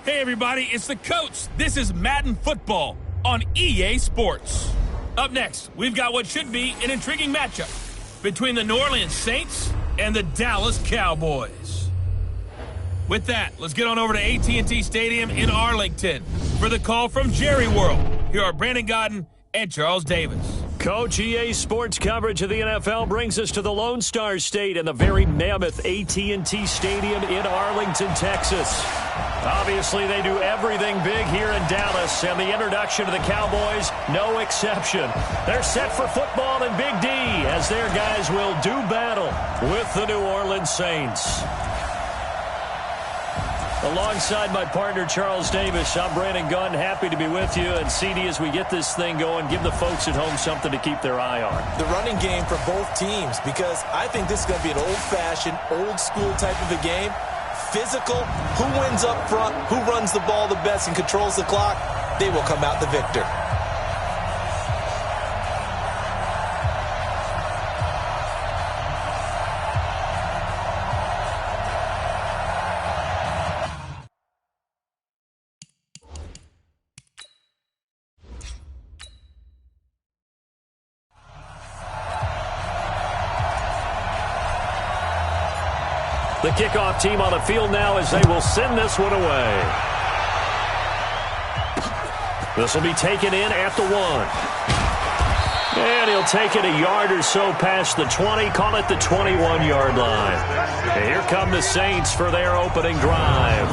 Hey everybody, it's the coach. This is Madden Football on EA Sports. Up next, we've got what should be an intriguing matchup between the New Orleans Saints and the Dallas Cowboys. With that, let's get on over to AT&T Stadium in Arlington for the call from Jerry World. Here are Brandon Godden and Charles Davis. Coach, EA Sports coverage of the NFL brings us to the Lone Star State and the very mammoth AT&T Stadium in Arlington, Texas. Obviously, they do everything big here in Dallas, and the introduction of the Cowboys, no exception. They're set for football in Big D as their guys will do battle with the New Orleans Saints. Alongside my partner, Charles Davis, I'm Brandon Gunn. Happy to be with you. And CD, as we get this thing going, give the folks at home something to keep their eye on. The running game for both teams, because I think this is going to be an old-fashioned, old-school type of a game. Physical, who wins up front, who runs the ball the best and controls the clock, they will come out the victor. The kickoff team on the field now as they will send this one away. This will be taken in at the 1. And he'll take it a yard or so past the 20, call it the 21-yard line. And here come the Saints for their opening drive.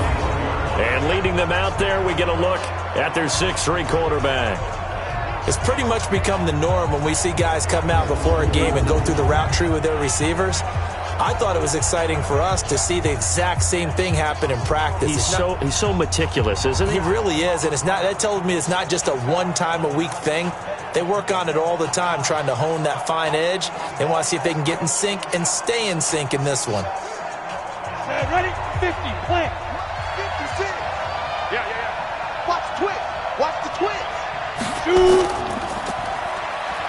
And leading them out there, we get a look at their 6'3" quarterback. It's pretty much become the norm when we see guys come out before a game and go through the route tree with their receivers. I thought it was exciting for us to see the exact same thing happen in practice. He's so meticulous, isn't he? He really is, and that tells me it's not just a one-time-a-week thing. They work on it all the time, trying to hone that fine edge. They want to see if they can get in sync and stay in sync in this one. Ready? 50, plant. 56. Yeah. Watch the twist. Watch the twist. Shoot.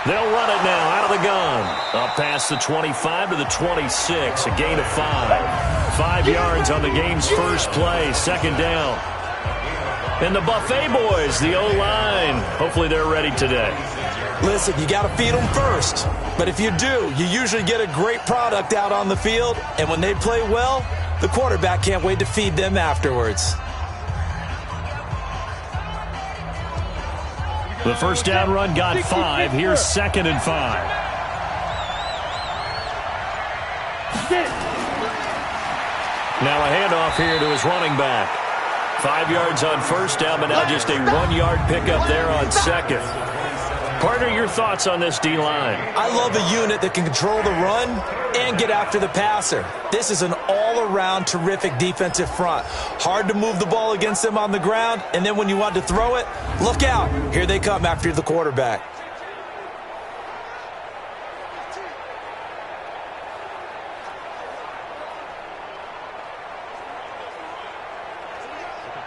They'll run it now out of the gun. Up past the 25 to the 26. A gain of 5. 5 yards on the game's first play. Second down. And the Buffet boys, the O-line. Hopefully they're ready today. Listen, you got to feed them first. But if you do, you usually get a great product out on the field. And when they play well, the quarterback can't wait to feed them afterwards. The first down run got 5. Here's 2nd and 5. Now a handoff here to his running back. 5 yards on first down, but now just a 1-yard pickup there on second. Partner, your thoughts on this D-line? I love a unit that can control the run and get after the passer. This is an all-around terrific defensive front. Hard to move the ball against them on the ground, and then when you want to throw it, look out. Here they come after the quarterback.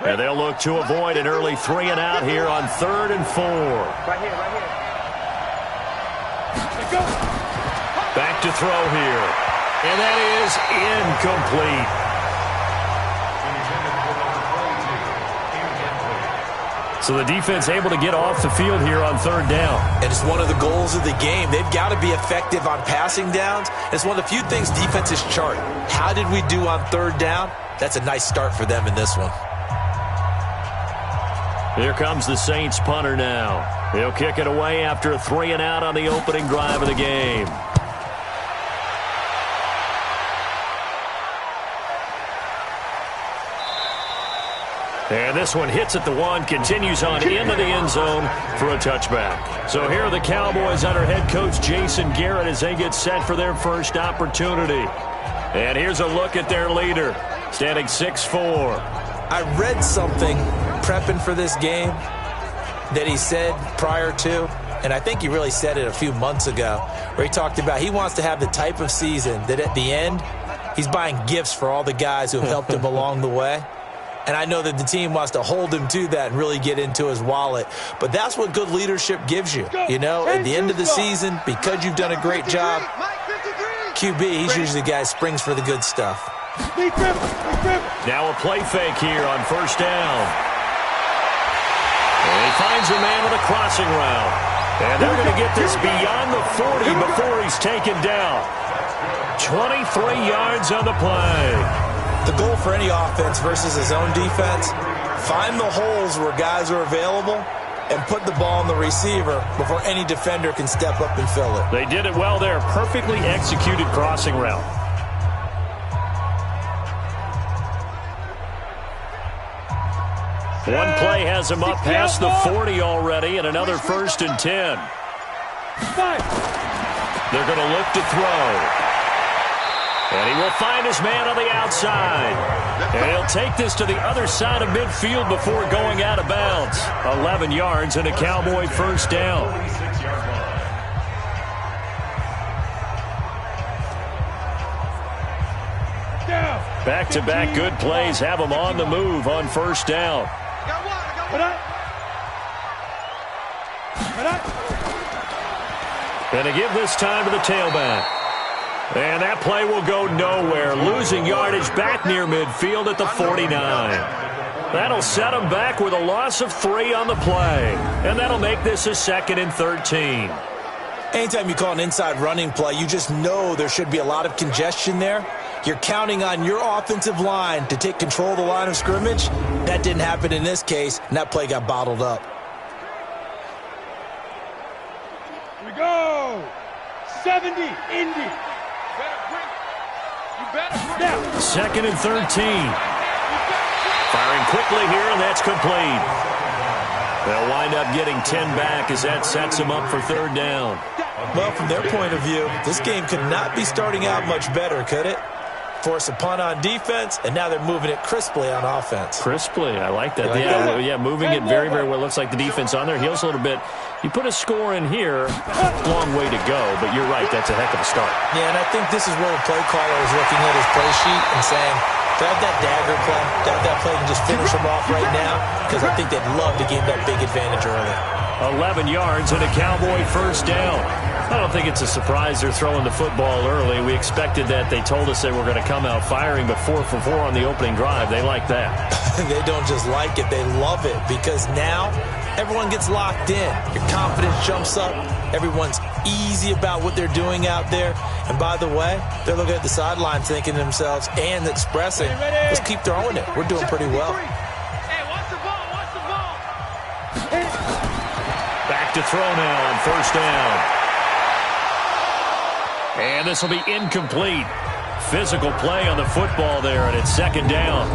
And they'll look to avoid an early 3 and out here on 3rd and 4. Right here. Back to throw here. And that is incomplete. So the defense able to get off the field here on 3rd down. And it's one of the goals of the game. They've got to be effective on passing downs. It's one of the few things defenses chart. How did we do on 3rd down? That's a nice start for them in this one. Here comes the Saints punter now. He'll kick it away after a 3 and out on the opening drive of the game. And this one hits at the 1, continues on into the end zone for a touchback. So here are the Cowboys under head coach Jason Garrett as they get set for their first opportunity. And here's a look at their leader, standing 6'4". I read something prepping for this game that he said prior to, and I think he really said it a few months ago, where he talked about he wants to have the type of season that at the end, he's buying gifts for all the guys who have helped him along the way. And I know that the team wants to hold him to that and really get into his wallet. But that's what good leadership gives you. You know, at the end of the season, because you've done a great job, QB, he's usually the guy who springs for the good stuff. Now a play fake here on first down. And he finds a man with a crossing route. And they're going to get this beyond the 40 before he's taken down. 23 yards on the play. The goal for any offense versus his own defense, find the holes where guys are available and put the ball on the receiver before any defender can step up and fill it. They did it well there. Perfectly executed crossing route. One play has him up past the 40 already, and another 1st and 10. They're going to look to throw. And he will find his man on the outside. And he'll take this to the other side of midfield before going out of bounds. 11 yards and a Cowboy first down. Back-to-back good plays have him on the move on first down. And to give this time to the tailback. And that play will go nowhere. Losing yardage back near midfield at the 49. That'll set him back with a loss of 3 on the play. And that'll make this a 2nd and 13. Anytime you call an inside running play, you just know there should be a lot of congestion there. You're counting on your offensive line to take control of the line of scrimmage. That didn't happen in this case, and that play got bottled up. Here we go. 70, Indy. Now. 2nd and 13. Firing quickly here, and that's complete. They'll wind up getting 10 back as that sets them up for 3rd down. Well, from their point of view, this game could not be starting out much better, could it? Force a punt on defense, and now they're moving it crisply on offense. Crisply, I like that. Yeah, moving it very, very well. Looks like the defense on their heels a little bit. You put a score in here, long way to go, but you're right, that's a heck of a start. Yeah, and I think this is where the play caller is looking at his play sheet and saying, grab that dagger play, grab that play and just finish them off right now, because I think they'd love to gain that big advantage early. 11 yards and a Cowboy first down. I don't think it's a surprise they're throwing the football early. We expected that. They told us they were going to come out firing, but 4 for 4 on the opening drive. They like that. They don't just like it, they love it, because now everyone gets locked in. Your confidence jumps up. Everyone's easy about what they're doing out there. And by the way, they're looking at the sideline thinking to themselves and expressing, let's keep throwing it. We're doing pretty well. Back to throw now on first down. And this will be incomplete. Physical play on the football there, and it's 2nd down.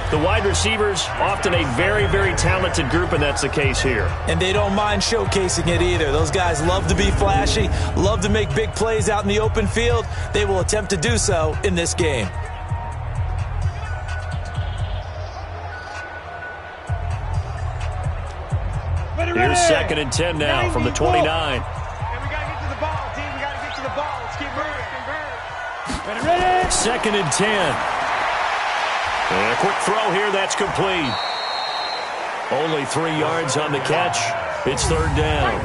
The wide receivers, often a very, very talented group, and that's the case here. And they don't mind showcasing it either. Those guys love to be flashy, love to make big plays out in the open field. They will attempt to do so in this game. Here's 2nd and 10 now from the 29. And we got to get to the ball, team. We got to get to the ball. Let's keep moving. Ready? 2nd and 10. And a quick throw here, that's complete. Only 3 yards on the catch. It's 3rd down.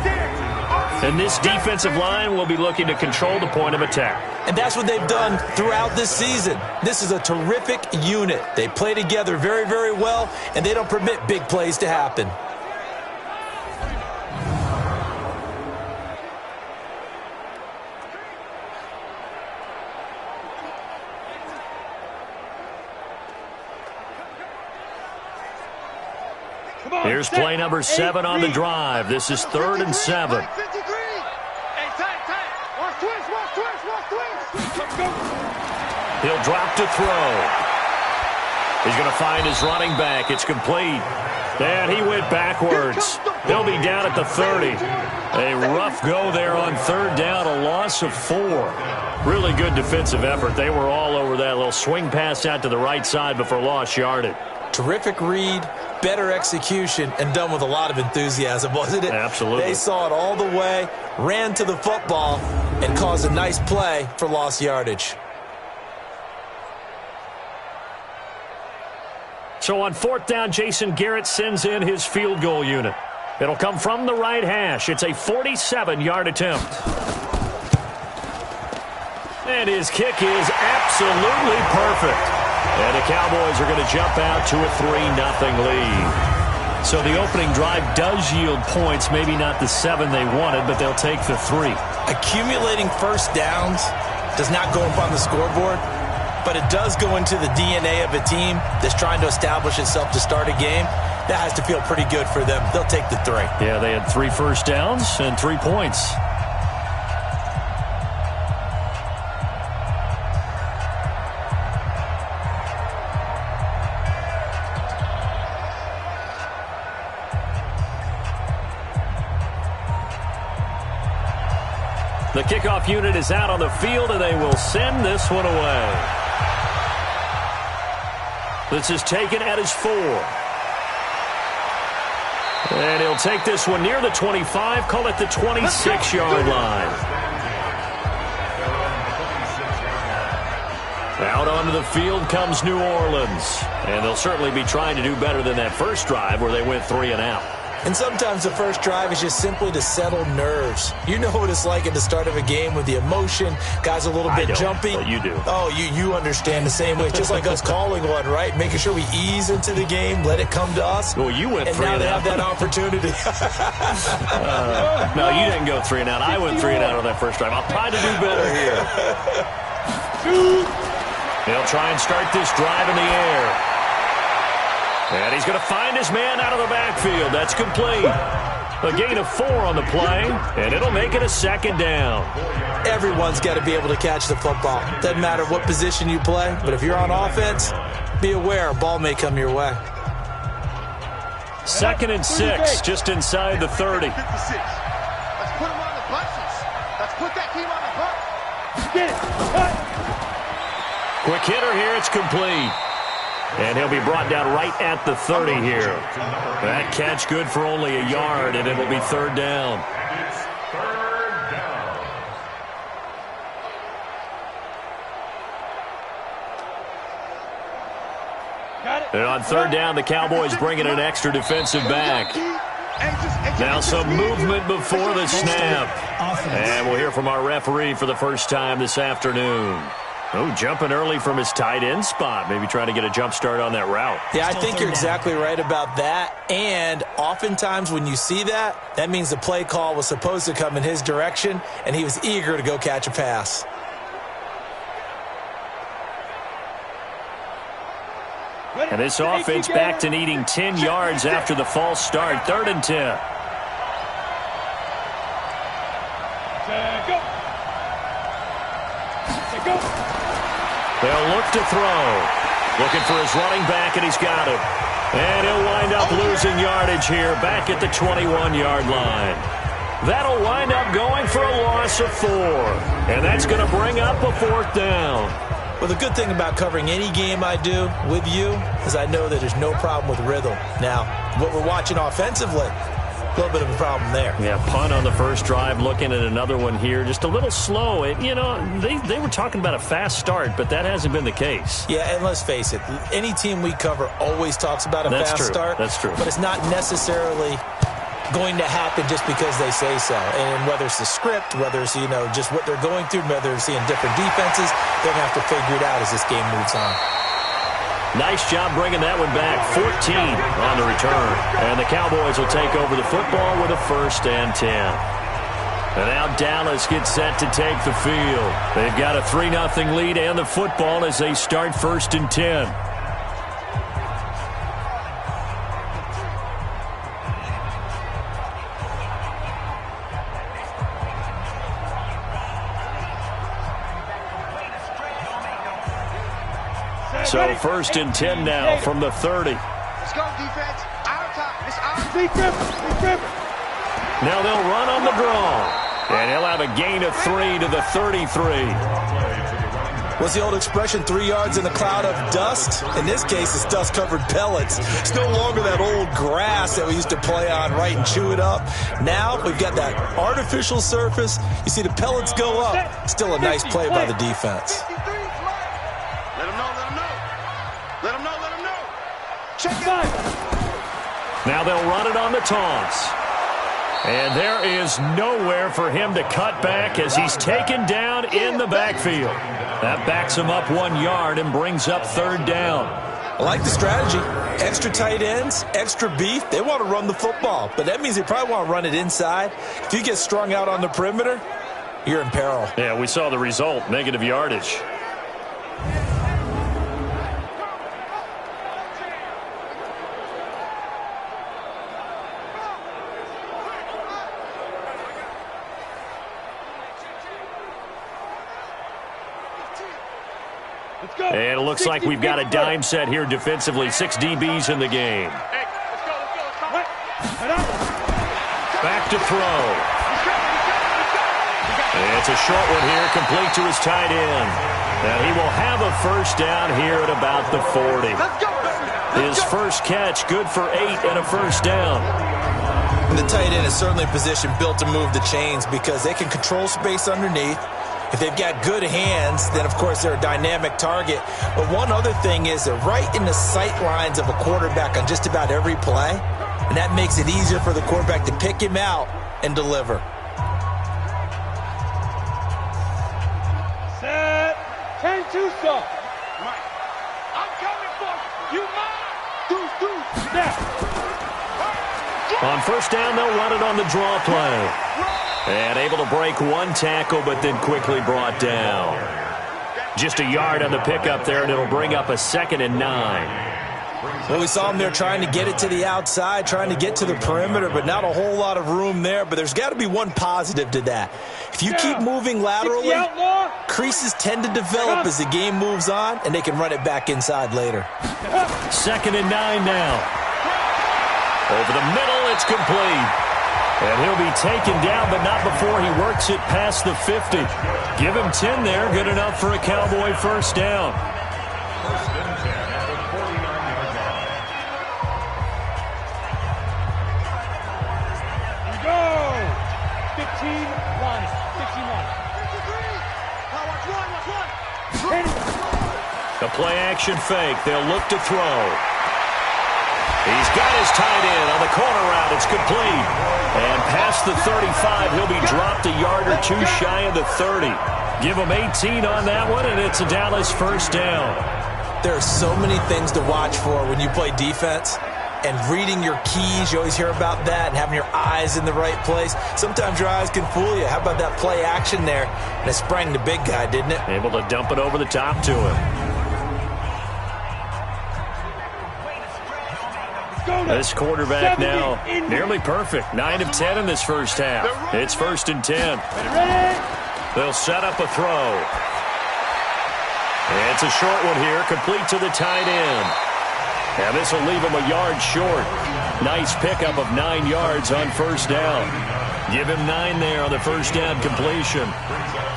And this defensive line will be looking to control the point of attack. And that's what they've done throughout this season. This is a terrific unit. They play together very, very well, and they don't permit big plays to happen. Here's play number 7 on the drive. This is 3rd and 7. He'll drop to throw. He's going to find his running back. It's complete. And he went backwards. He'll be down at the 30. A rough go there on 3rd down, a loss of 4. Really good defensive effort. They were all over that little swing pass out to the right side before lost yardage. Terrific read, better execution, and done with a lot of enthusiasm, wasn't it? Absolutely. They saw it all the way, ran to the football, and caused a nice play for lost yardage. So on 4th down, Jason Garrett sends in his field goal unit. It'll come from the right hash. It's a 47-yard attempt. And his kick is absolutely perfect. And the Cowboys are going to jump out to a 3-0 lead. So the opening drive does yield points, maybe not the 7 they wanted, but they'll take the 3. Accumulating first downs does not go up on the scoreboard, but it does go into the DNA of a team that's trying to establish itself to start a game. That has to feel pretty good for them. They'll take the 3. Yeah, they had 3 first downs and 3 points. The kickoff unit is out on the field, and they will send this one away. This is taken at his 4. And he'll take this one near the 25, call it the 26-yard line. Out onto the field comes New Orleans. And they'll certainly be trying to do better than that first drive where they went 3 and out. And sometimes the first drive is just simply to settle nerves. You know what it's like at the start of a game with the emotion. Guys a little bit jumpy. But you do. Oh, you understand the same way. It's just like us calling one, right? Making sure we ease into the game, let it come to us. Well, you went 3 and out. And now they have that opportunity. No, you didn't go 3 and out. I went 3 and out on that first drive. I'll try to do better here. He'll try and start this drive in the air. And he's going to find his man out of the backfield. That's complete. A gain of 4 on the play, and it'll make it a 2nd down. Everyone's got to be able to catch the football. Doesn't matter what position you play, but if you're on offense, be aware a ball may come your way. 2nd and 6, just inside the 30. Let's put them on the buses. Let's put that team on the bus. Get it. Quick hitter here. It's complete. And he'll be brought down right at the 30 here. That catch good for only a yard, and it'll be 3rd down. It's 3rd down. And on 3rd down, the Cowboys bring in an extra defensive back. Now some movement before the snap. And we'll hear from our referee for the first time this afternoon. Oh, jumping early from his tight end spot. Maybe trying to get a jump start on that route. Yeah, I think you're exactly right about that. And oftentimes when you see that, that means the play call was supposed to come in his direction, and he was eager to go catch a pass. And this offense back to needing 10 yards after the false start. 3rd and 10. They'll look to throw. Looking for his running back, and he's got him. And he'll wind up losing yardage here back at the 21-yard line. That'll wind up going for a loss of 4. And that's going to bring up a 4th down. Well, the good thing about covering any game I do with you is I know that there's no problem with rhythm. Now, what we're watching offensively, a little bit of a problem there. Yeah, punt on the first drive, looking at another one here. Just a little slow. They were talking about a fast start, but that hasn't been the case. Yeah, and let's face it, any team we cover always talks about a fast start. That's true. But it's not necessarily going to happen just because they say so. And whether it's the script, whether it's, just what they're going through, whether they're seeing different defenses, they're going to have to figure it out as this game moves on. Nice job bringing that one back. 14 on the return. And the Cowboys will take over the football with a 1st and 10. And now Dallas gets set to take the field. They've got a 3-0 lead and the football as they start 1st and 10. So 1st and 10 now from the 30. Let's go, defense. Our time. It's our time. Now they'll run on the draw. And he'll have a gain of 3 to the 33. What's the old expression, 3 yards in a cloud of dust? In this case, it's dust-covered pellets. It's no longer that old grass that we used to play on, right, and chew it up. Now we've got that artificial surface. You see the pellets go up. Still a nice play by the defense. Check it out. Now they'll run it on the toss. And there is nowhere for him to cut back as he's taken down in the backfield. That backs him up 1 yard and brings up 3rd down. I like the strategy. Extra tight ends, extra beef. They want to run the football, but that means they probably want to run it inside. If you get strung out on the perimeter, you're in peril. Yeah, we saw the result, negative yardage. And it looks like we've got a dime set here defensively. 6 DBs in the game. Back to throw. It's a short one here, complete to his tight end. And he will have a 1st down here at about the 40. His first catch, good for 8 and a 1st down. And the tight end is certainly a position built to move the chains because they can control space underneath. If they've got good hands, then, of course, they're a dynamic target. But one other thing is they're right in the sight lines of a quarterback on just about every play, and that makes it easier for the quarterback to pick him out and deliver. Set. 10-2, sir. I'm coming for you. Deuce, snap. On 1st down, they'll run it on the draw play. And able to break 1 tackle, but then quickly brought down. Just a yard on the pickup there, and it'll bring up a 2nd and 9. Well, we saw him there trying to get it to the outside, trying to get to the perimeter, but not a whole lot of room there. But there's got to be one positive to that. If you keep moving laterally, creases tend to develop as the game moves on, and they can run it back inside later. 2nd and 9 now. Over the middle, it's complete. And he'll be taken down, but not before he works it past the 50. Give him 10 there, good enough for a Cowboy 1st down. 1st and 10 at the 49-yard line. Go! 15, 1. 15, 1. A play-action fake. They'll look to throw. He's got his tight end on the corner route. It's complete. And past the 35, he'll be dropped a yard or 2 shy of the 30. Give him 18 on that one, and it's a Dallas 1st down. There are so many things to watch for when you play defense. And reading your keys, you always hear about that, and having your eyes in the right place. Sometimes your eyes can fool you. How about that play action there? And it sprang the big guy, didn't it? Able to dump it over the top to him. This quarterback now nearly perfect. 9 of 10 in this 1st half. It's 1st and 10. They'll set up a throw. It's a short one here, complete to the tight end. And this will leave him a yard short. Nice pickup of 9 yards on 1st down. Give him 9 there on the 1st down completion.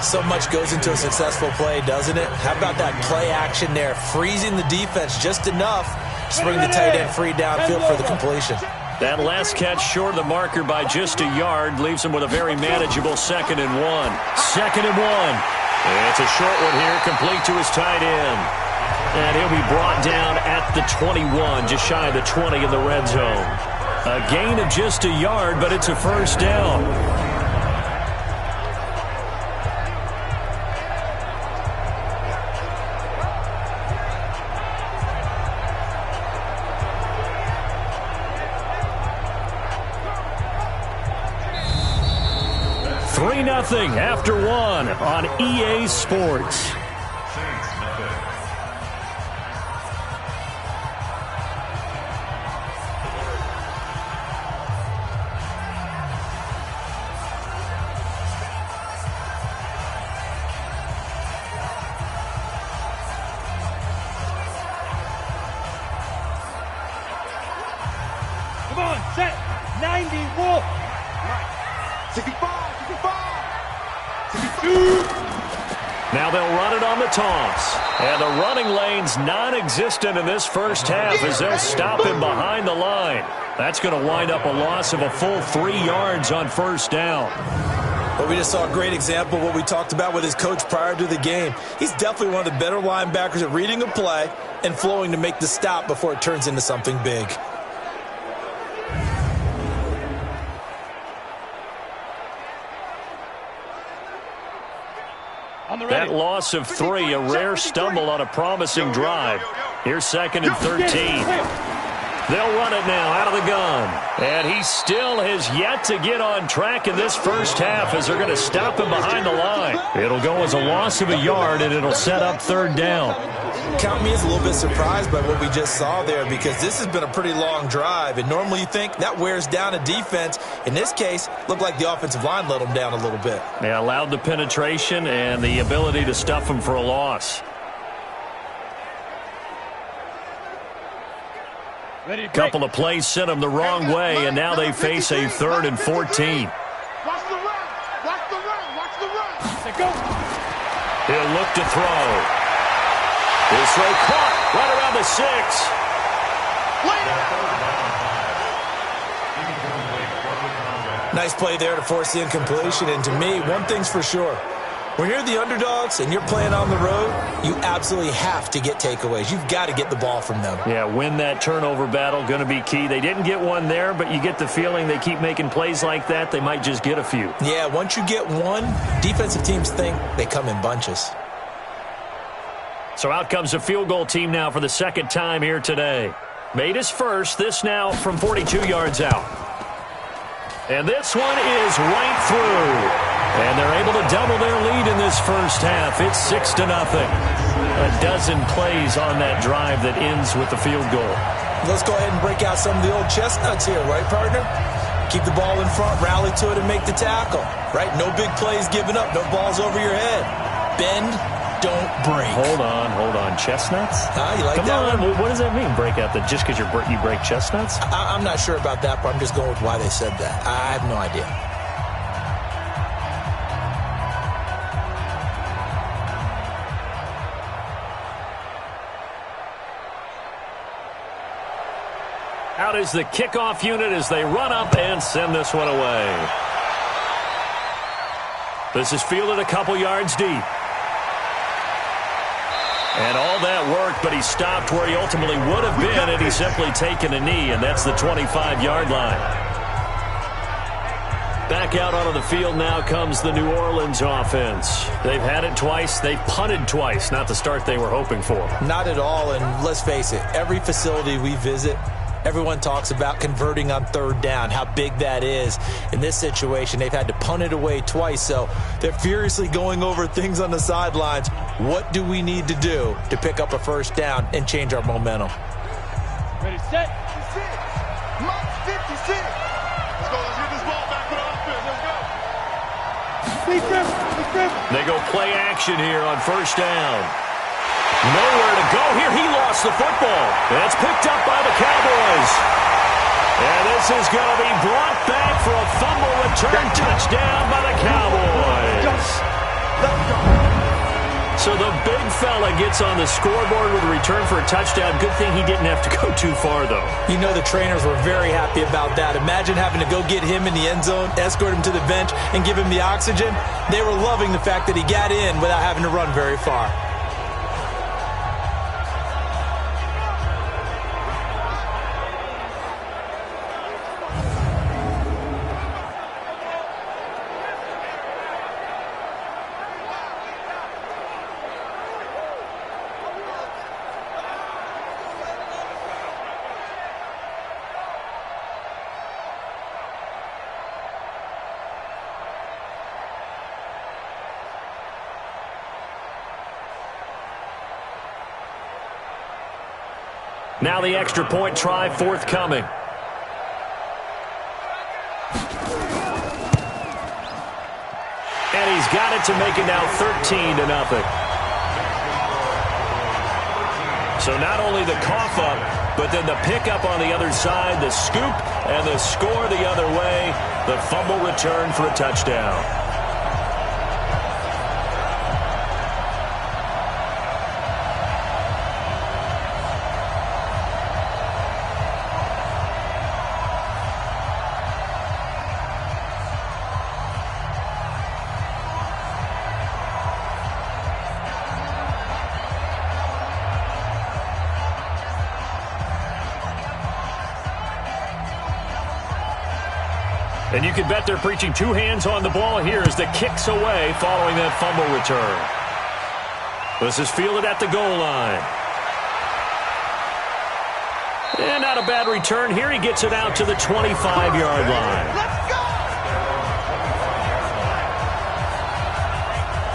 So much goes into a successful play, doesn't it? How about that play action there? Freezing the defense just enough to bring the tight end free downfield for the completion. That last catch short of the marker by just a yard leaves him with a very manageable 2nd and 1. 2nd and 1. It's a short one here, complete to his tight end. And he'll be brought down at the 21, just shy of the 20 in the red zone. A gain of just a yard, but it's a 1st down. Nothing after 1 on EA Sports. Come on, set. 90, wolf. 65. Now they'll run it on the toss. And the running lane's non-existent in this 1st half as they'll stop him behind the line. That's going to wind up a loss of a full 3 yards on 1st down. Well, we just saw a great example of what we talked about with his coach prior to the game. He's definitely one of the better linebackers at reading a play and flowing to make the stop before it turns into something big. That loss of 3, a rare stumble on a promising drive. Here's 2nd and 13. They'll run it now out of the gun. And he still has yet to get on track in this first half as they're going to stop him behind the line. It'll go as a loss of a yard, and it'll set up 3rd down. Count me as a little bit surprised by what we just saw there, because this has been a pretty long drive, and normally you think that wears down a defense. In this case, looked like the offensive line let them down a little bit. They allowed the penetration and the ability to stuff them for a loss. Couple of plays sent them the wrong way, and now they face a 3rd and 14. Watch the run. Watch the run. Watch the run. Go. He'll look to throw. This throw caught right around the 6. Nice play there to force the incompletion. And to me, one thing's for sure. When you're the underdogs and you're playing on the road, you absolutely have to get takeaways. You've got to get the ball from them. Yeah, win that turnover battle, going to be key. They didn't get one there, but you get the feeling they keep making plays like that, they might just get a few. Yeah, once you get one, defensive teams think they come in bunches. So out comes a field goal team now for the 2nd time here today. Made his first, this now from 42 yards out. And this one is right through. And they're able to double their lead in this first half. It's 6-0. A dozen plays on that drive that ends with the field goal. Let's go ahead and break out some of the old chestnuts here, right, partner? Keep the ball in front, rally to it, and make the tackle, right? No big plays given up, no balls over your head. Bend, don't break. Hold on. Chestnuts? You like Come that on. one? What does that mean, break out? Just because you break chestnuts? I'm not sure about that, but I'm just going with why they said that. I have no idea. Out is the kickoff unit as they run up and send this one away. This is fielded a couple yards deep. And all that worked, but he stopped where he ultimately would have been had he simply taken a knee, and that's the 25-yard line. Back out onto the field now comes the New Orleans offense. They've had it twice. They've punted twice. Not the start they were hoping for. Not at all, and let's face it, every facility we visit, everyone talks about converting on 3rd down, how big that is. In this situation, they've had to punt it away twice, so they're furiously going over things on the sidelines. What do we need to do to pick up a 1st down and change our momentum? Ready, set. 56. Mark 56. Let's go. Let's get this ball back for the offense. Let's go. They go play action here on 1st down. Nowhere to go here. He lost the football. It's picked up by the Cowboys. And this is going to be brought back for a fumble return touchdown by the Cowboys. So the big fella gets on the scoreboard with a return for a touchdown. Good thing he didn't have to go too far, though. You know the trainers were very happy about that. Imagine having to go get him in the end zone, escort him to the bench, and give him the oxygen. They were loving the fact that he got in without having to run very far. Now the extra point try forthcoming. And he's got it to make it now 13-0. So not only the cough up, but then the pickup on the other side, the scoop, and the score the other way. The fumble return for a touchdown. And you can bet they're preaching 2 hands on the ball here as the kick's away following that fumble return. This is fielded at the goal line. And not a bad return here. He gets it out to the 25-yard line. Let's go!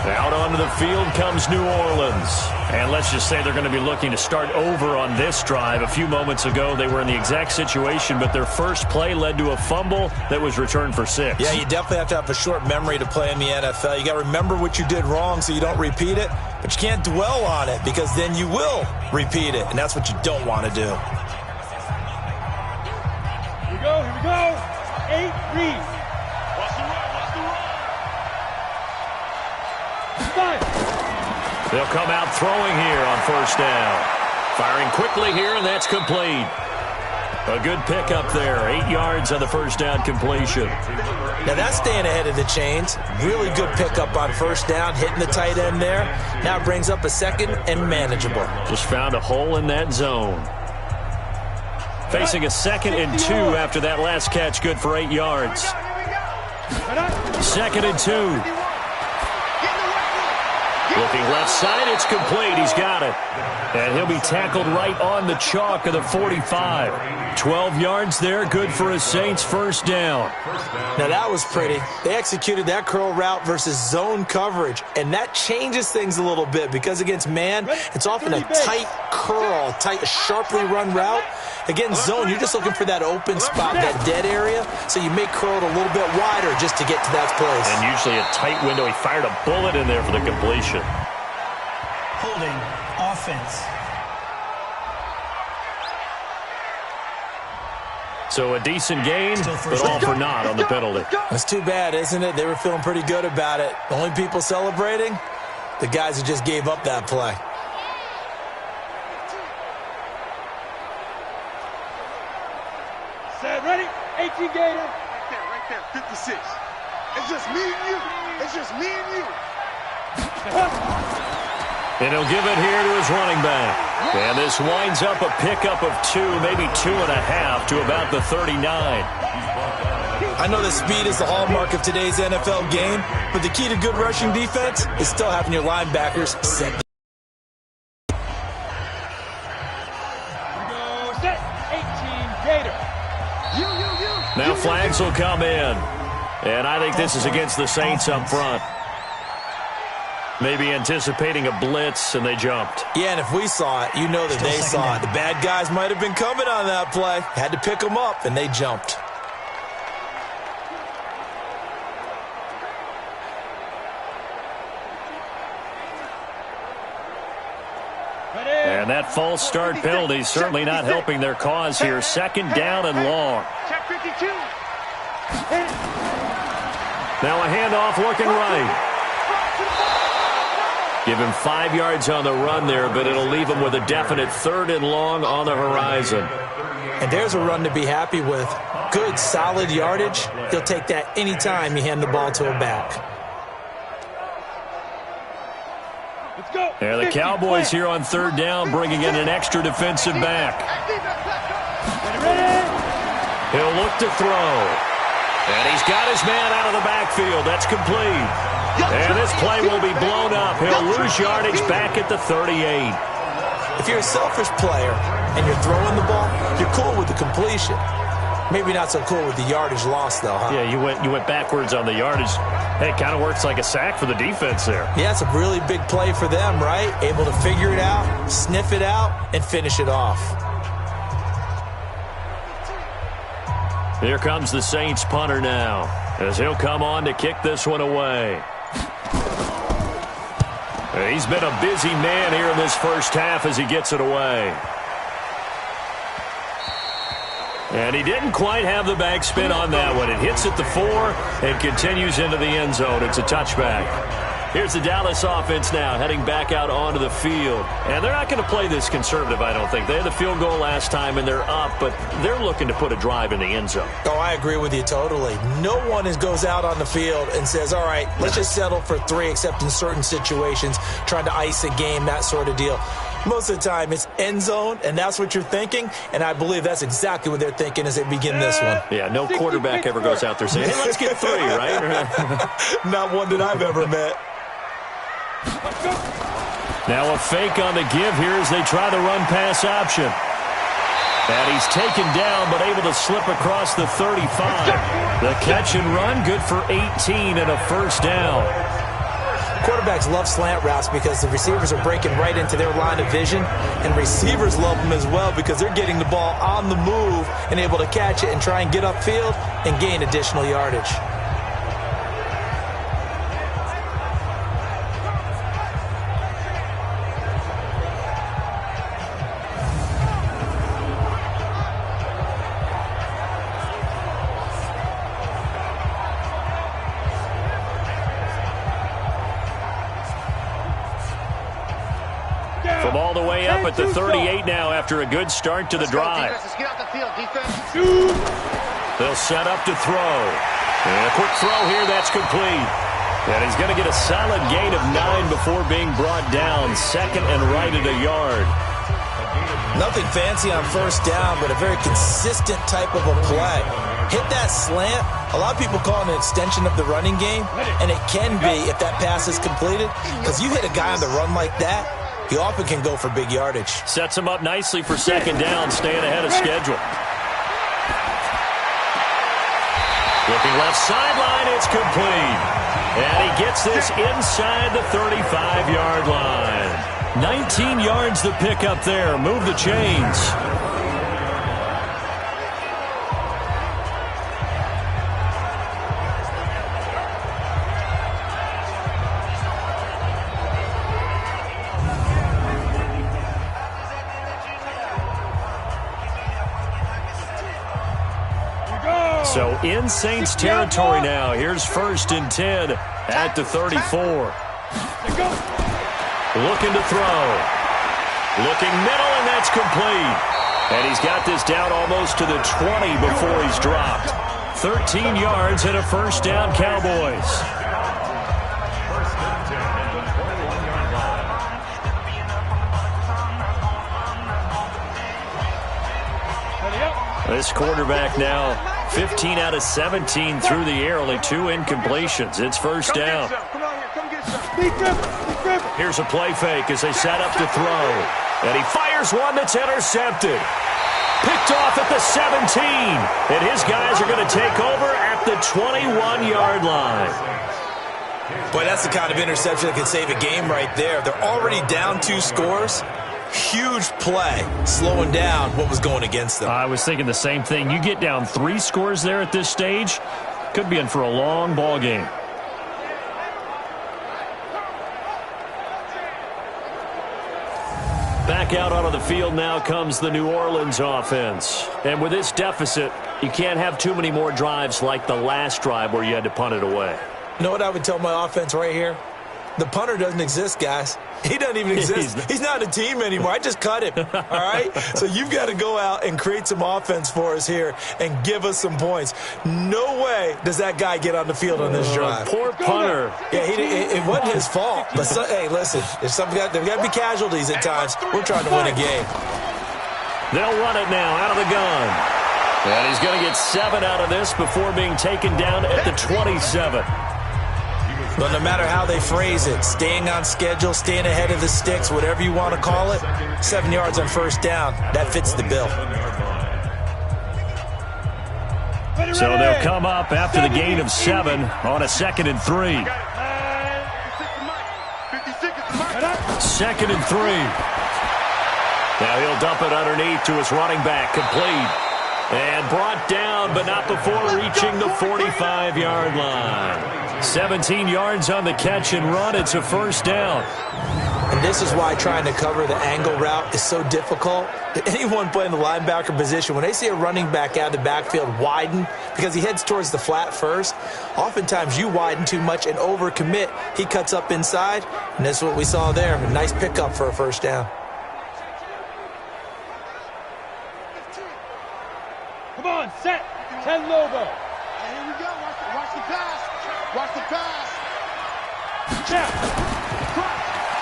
Out onto the field comes New Orleans. And let's just say they're going to be looking to start over on this drive. A few moments ago, they were in the exact situation, but their first play led to a fumble that was returned for 6. Yeah, you definitely have to have a short memory to play in the NFL. You got to remember what you did wrong so you don't repeat it, but you can't dwell on it because then you will repeat it, and that's what you don't want to do. Here we go. 8 reads. Watch the run, watch the run. 5. They'll come out throwing here on first down. Firing quickly here, and that's complete. A good pickup there. 8 yards on the first down completion. Now that's staying ahead of the chains. Really good pickup on first down, hitting the tight end there. Now it brings up a second and manageable. Just found a hole in that zone. Facing a 2nd and 2 after that last catch, good for 8 yards. 2nd and 2. Looking left side, it's complete. He's got it. And he'll be tackled right on the chalk of the 45. 12 yards there, good for a Saints first down. Now that was pretty. They executed that curl route versus zone coverage, and that changes things a little bit because against man, it's often a tight curl, a sharply run route. Against zone, you're just looking for that open spot, that dead area, so you may curl it a little bit wider just to get to that place. And usually a tight window. He fired a bullet in there for the completion. Holding offense. So a decent gain, but all for naught on the penalty. That's too bad, isn't it? They were feeling pretty good about it. The only people celebrating, the guys who just gave up that play. Set, ready? 18 Gator. Right there, 56. It's just me and you. It's just me and you. And he'll give it here to his running back. And this winds up a pickup of 2, maybe 2.5 to about the 39. I know that speed is the hallmark of today's NFL game, but the key to good rushing defense is still having your linebackers set. Set, 18 Gator. Now flags will come in. And I think this is against the Saints up front. Maybe anticipating a blitz, and they jumped. Yeah, and if we saw it, you know that they saw it. The bad guys might have been coming on that play. Had to pick them up, and they jumped. And that false start penalty is certainly not helping their cause here. 2nd down and long. Check 52. Now a handoff looking right. Give him 5 yards on the run there, but it'll leave him with a definite 3rd and long on the horizon. And there's a run to be happy with. Good, solid yardage. He'll take that anytime you hand the ball to a back. Let's go. And the Cowboys here on 3rd down, bringing in an extra defensive back. He'll look to throw. And he's got his man out of the backfield. That's complete. And this play will be blown up. He'll lose yardage back at the 38. If you're a selfish player and you're throwing the ball, you're cool with the completion. Maybe not so cool with the yardage loss, though, huh? Yeah, you went backwards on the yardage. Hey, it kind of works like a sack for the defense there. Yeah, it's a really big play for them, right? Able to figure it out, sniff it out, and finish it off. Here comes the Saints punter now, as he'll come on to kick this one away. He's been a busy man here in this first half as he gets it away. And he didn't quite have the backspin on that one. It hits at the 4 and continues into the end zone. It's a touchback. Here's the Dallas offense now heading back out onto the field. And they're not going to play this conservative, I don't think. They had the field goal last time, and they're up, but they're looking to put a drive in the end zone. Oh, I agree with you totally. No one goes out on the field and says, all right, let's just settle for 3, except in certain situations, trying to ice a game, that sort of deal. Most of the time, it's end zone, and that's what you're thinking, and I believe that's exactly what they're thinking as they begin this one. Yeah, no quarterback ever goes out there saying, hey, let's get 3, right? Not one that I've ever met. Now a fake on the give here as they try the run-pass option. And he's taken down, but able to slip across the 35. The catch and run, good for 18 and a first down. Quarterbacks love slant routes because the receivers are breaking right into their line of vision, and receivers love them as well because they're getting the ball on the move and able to catch it and try and get upfield and gain additional yardage. From all the way up at the 38 now after a good start to the drive. They'll set up to throw. And a quick throw here, that's complete. And he's going to get a solid gain of 9 before being brought down. Second and right at a yard. Nothing fancy on first down, but a very consistent type of a play. Hit that slant. A lot of people call it an extension of the running game, and it can be if that pass is completed. Because you hit a guy on the run like that, he often can go for big yardage. Sets him up nicely for second down, staying ahead of schedule. Looking left sideline, it's complete. And he gets this inside the 35-yard line. 19 yards to pick up there. Move the chains. So in Saints territory now. Here's 1st and 10 at the 34. Looking to throw. Looking middle, and that's complete. And he's got this down almost to the 20 before he's dropped. 13 yards and a first down, Cowboys. First and 10 at the 21-yard line. This quarterback now 15 out of 17 through the air, only 2 incompletions. It's first down. Here's a play fake as they set up to throw. And he fires one that's intercepted. Picked off at the 17. And his guys are going to take over at the 21-yard line. Boy, that's the kind of interception that can save a game right there. They're already down 2 scores. Huge play, slowing down what was going against them. I was thinking the same thing. You get down 3 scores there at this stage, could be in for a long ball game. Back out onto the field now comes the New Orleans offense. And with this deficit, you can't have too many more drives like the last drive where you had to punt it away. You know what I would tell my offense right here? The punter doesn't exist, guys. He doesn't even exist. He's not a team anymore. I just cut him, all right? So you've got to go out and create some offense for us here and give us some points. No way does that guy get on the field on this drive. Poor punter. Yeah, it wasn't his fault. But, hey, listen, there's got to be casualties at times. We're trying to win a game. They'll run it now out of the gun. And he's going to get 7 out of this before being taken down at the 27. But no matter how they phrase it, staying on schedule, staying ahead of the sticks, whatever you want to call it, 7 yards on first down, that fits the bill. So they'll come up after the gain of 7 on a 2nd and 3. 2nd and 3. Now he'll dump it underneath to his running back, complete. And brought down, but not before reaching the 45-yard line. 17 yards on the catch and run. It's a first down. And this is why trying to cover the angle route is so difficult. Anyone playing the linebacker position, when they see a running back out of the backfield widen because he heads towards the flat first, oftentimes you widen too much and overcommit. He cuts up inside, and that's what we saw there. A nice pickup for a first down. Come on, set. 10 Lobo. Here we go. Watch the pass. Watch the pass.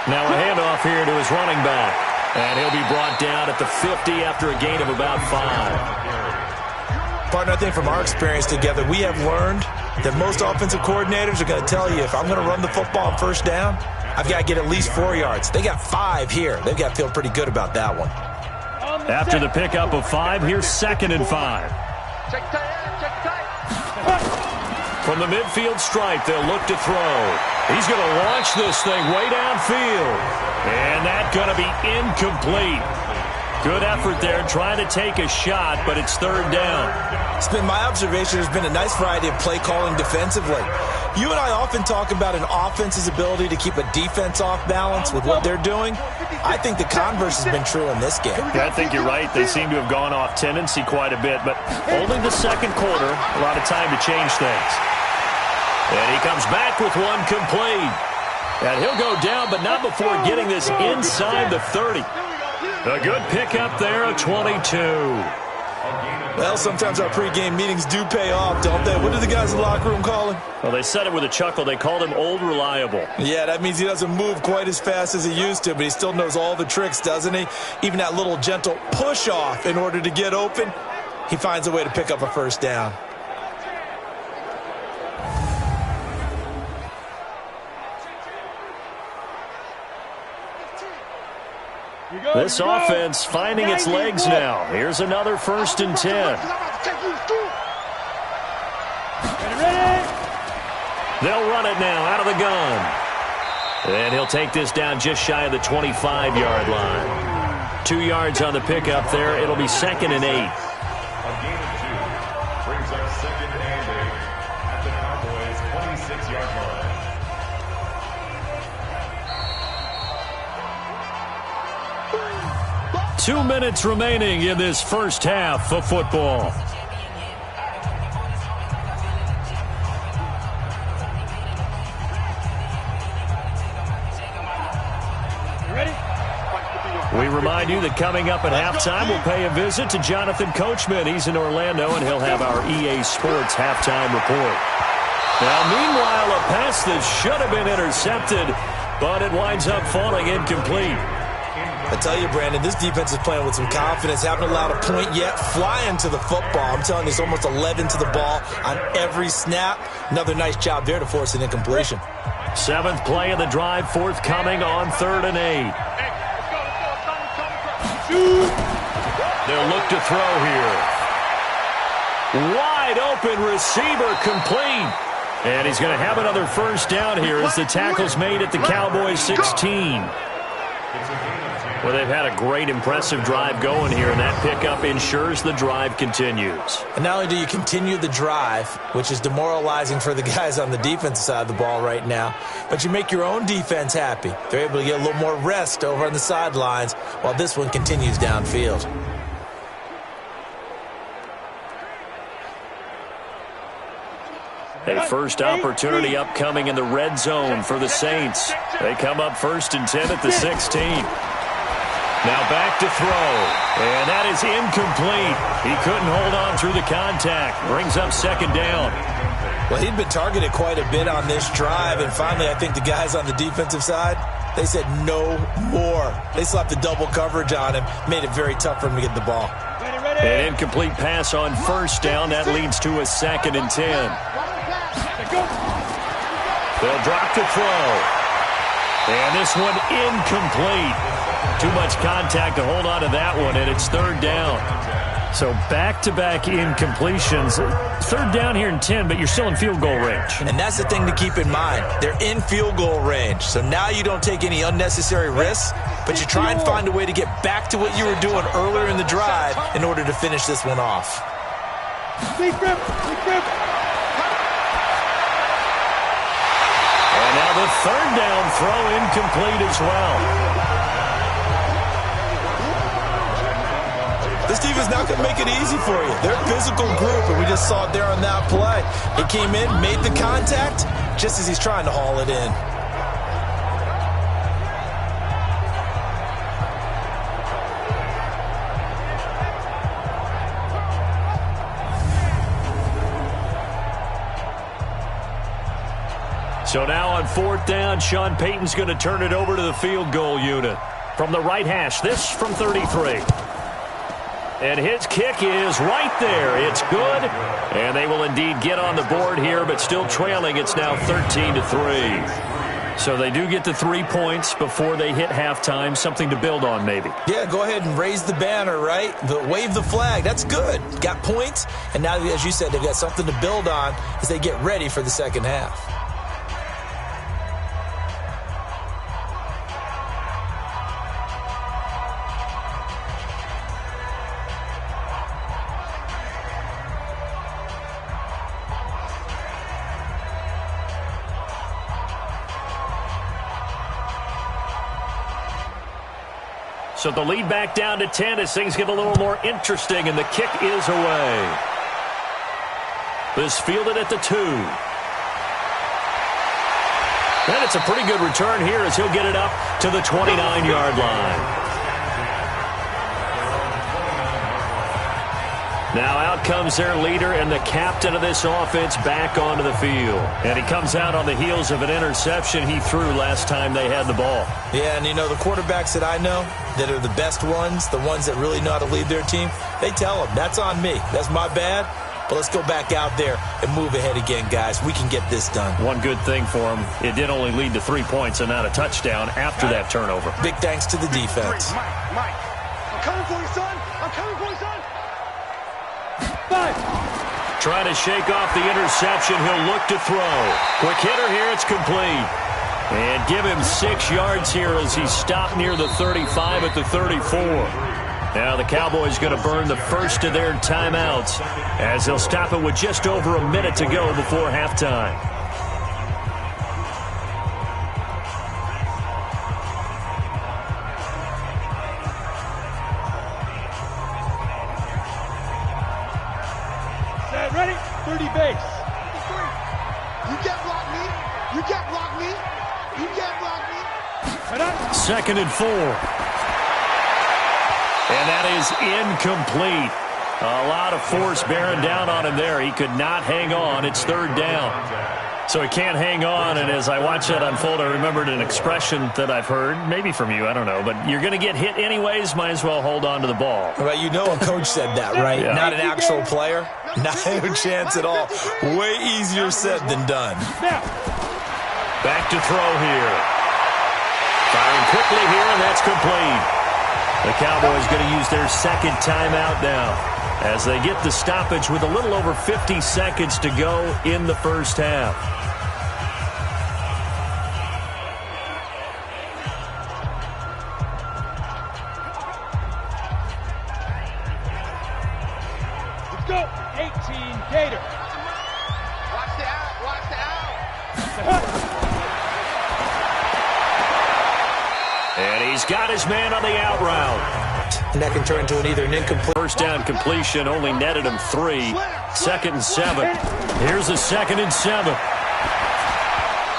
Now a handoff here to his running back. And he'll be brought down at the 50 after a gain of about 5. Partner, I think from our experience together, we have learned that most offensive coordinators are going to tell you, if I'm going to run the football on first down, I've got to get at least 4 yards. They got 5 here. They've got to feel pretty good about that one. After the pickup of 5, here's 2nd and 5. From the midfield stripe, they'll look to throw. He's going to launch this thing way downfield. And that's going to be incomplete. Good effort there, trying to take a shot, but it's 3rd down. It's been my observation there's been a nice variety of play calling defensively. You and I often talk about an offense's ability to keep a defense off balance with what they're doing. I think the converse has been true in this game. Yeah, I think you're right. They seem to have gone off tendency quite a bit, but only the 2nd quarter, a lot of time to change things. And he comes back with one complete. And he'll go down, but not before getting this inside the 30. A good pickup there, a 22. Well, sometimes our pregame meetings do pay off, don't they? What do the guys in the locker room call him? Well, they said it with a chuckle. They called him Old Reliable. Yeah, that means he doesn't move quite as fast as he used to, but he still knows all the tricks, doesn't he? Even that little gentle push-off in order to get open, he finds a way to pick up a first down. This offense finding its legs now. Here's another 1st and 10. They'll run it now out of the gun. And he'll take this down just shy of the 25-yard line. 2 yards on the pickup there. It'll be 2nd and 8. A gain of 2 brings up 2nd and 8 at the Cowboys' 26-yard line. 2 minutes remaining in this first half of football. We remind you that coming up at halftime, we'll pay a visit to Jonathan Coachman. He's in Orlando, and he'll have our EA Sports halftime report. Now, meanwhile, a pass that should have been intercepted, but it winds up falling incomplete. I tell you, Brandon, this defense is playing with some confidence. Haven't allowed a point yet. Flying to the football. I'm telling you, it's almost 11 to the ball on every snap. Another nice job there to force an incompletion. 7th play of the drive, forthcoming on 3rd and 8. They'll look to throw here. Wide open receiver, complete. And he's going to have another first down here as the tackle's made at the Cowboys 16. Well, they've had a great, impressive drive going here, and that pickup ensures the drive continues. And not only do you continue the drive, which is demoralizing for the guys on the defensive side of the ball right now, but you make your own defense happy. They're able to get a little more rest over on the sidelines while this one continues downfield. A first opportunity upcoming in the red zone for the Saints. They come up 1st and 10 at the 16. Now back to throw, and that is incomplete. He couldn't hold on through the contact. Brings up 2nd down. Well, he'd been targeted quite a bit on this drive, and finally I think the guys on the defensive side, they said no more. They slapped the double coverage on him, made it very tough for him to get the ball. An incomplete pass on 1st down. That leads to a 2nd and 10. They'll drop to throw. And this one incomplete. Too much contact to hold on to that one, and it's 3rd down. So back-to-back incompletions. 3rd down here in 10, but you're still in field goal range. And that's the thing to keep in mind. They're in field goal range. So now you don't take any unnecessary risks, but you try and find a way to get back to what you were doing earlier in the drive in order to finish this one off. And now the 3rd down throw incomplete as well. This defense not going to make it easy for you. They're a physical group, and we just saw it there on that play. He came in, made the contact, just as he's trying to haul it in. So now on 4th down, Sean Payton's going to turn it over to the field goal unit. From the right hash, this from 33. And his kick is right there. It's good. And they will indeed get on the board here, but still trailing. It's now 13-3. So they do get the 3 points before they hit halftime. Something to build on, maybe. Yeah, go ahead and raise the banner, right? Wave the flag. That's good. Got points. And now, as you said, they've got something to build on as they get ready for the second half. So the lead back down to 10 as things get a little more interesting, and the kick is away. This fielded at the 2. And it's a pretty good return here as he'll get it up to the 29-yard line. Now out comes their leader and the captain of this offense back onto the field. And he comes out on the heels of an interception he threw last time they had the ball. Yeah, and you know, the quarterbacks that I know that are the best ones, the ones that really know how to lead their team, they tell them, that's on me. That's my bad. But let's go back out there and move ahead again, guys. We can get this done. One good thing for him, it did only lead to 3 points and not a touchdown after that turnover. Big thanks to the defense. Mike, I'm coming for you, son. I'm coming for you, son. 5. Trying to shake off the interception. He'll look to throw. Quick hitter here. It's complete. And give him 6 yards here as he stopped near the 35 at the 34. Now the Cowboys going to burn the first of their timeouts as they'll stop it with just over a minute to go before halftime. Ready? 30 base. You can't block me. You can't block me. You can't block me. 2nd and 4. And that is incomplete. A lot of force bearing down on him there. He could not hang on. It's 3rd down. So he can't hang on, and as I watch that unfold, I remembered an expression that I've heard, maybe from you, I don't know, but you're going to get hit anyways, might as well hold on to the ball. Well, you know a coach said that, right? Yeah. Not an actual player. Not a chance at all. Way easier said than done. Back to throw here. Firing quickly here, and that's complete. The Cowboys going to use their 2nd timeout now as they get the stoppage with a little over 50 seconds to go in the first half. Let's go. 18 Gator. Watch the out. Watch the out. And he's got his man on the out route. And that can turn into either an incomplete. First down completion only netted him 3. 2nd and 7. Here's a 2nd and 7.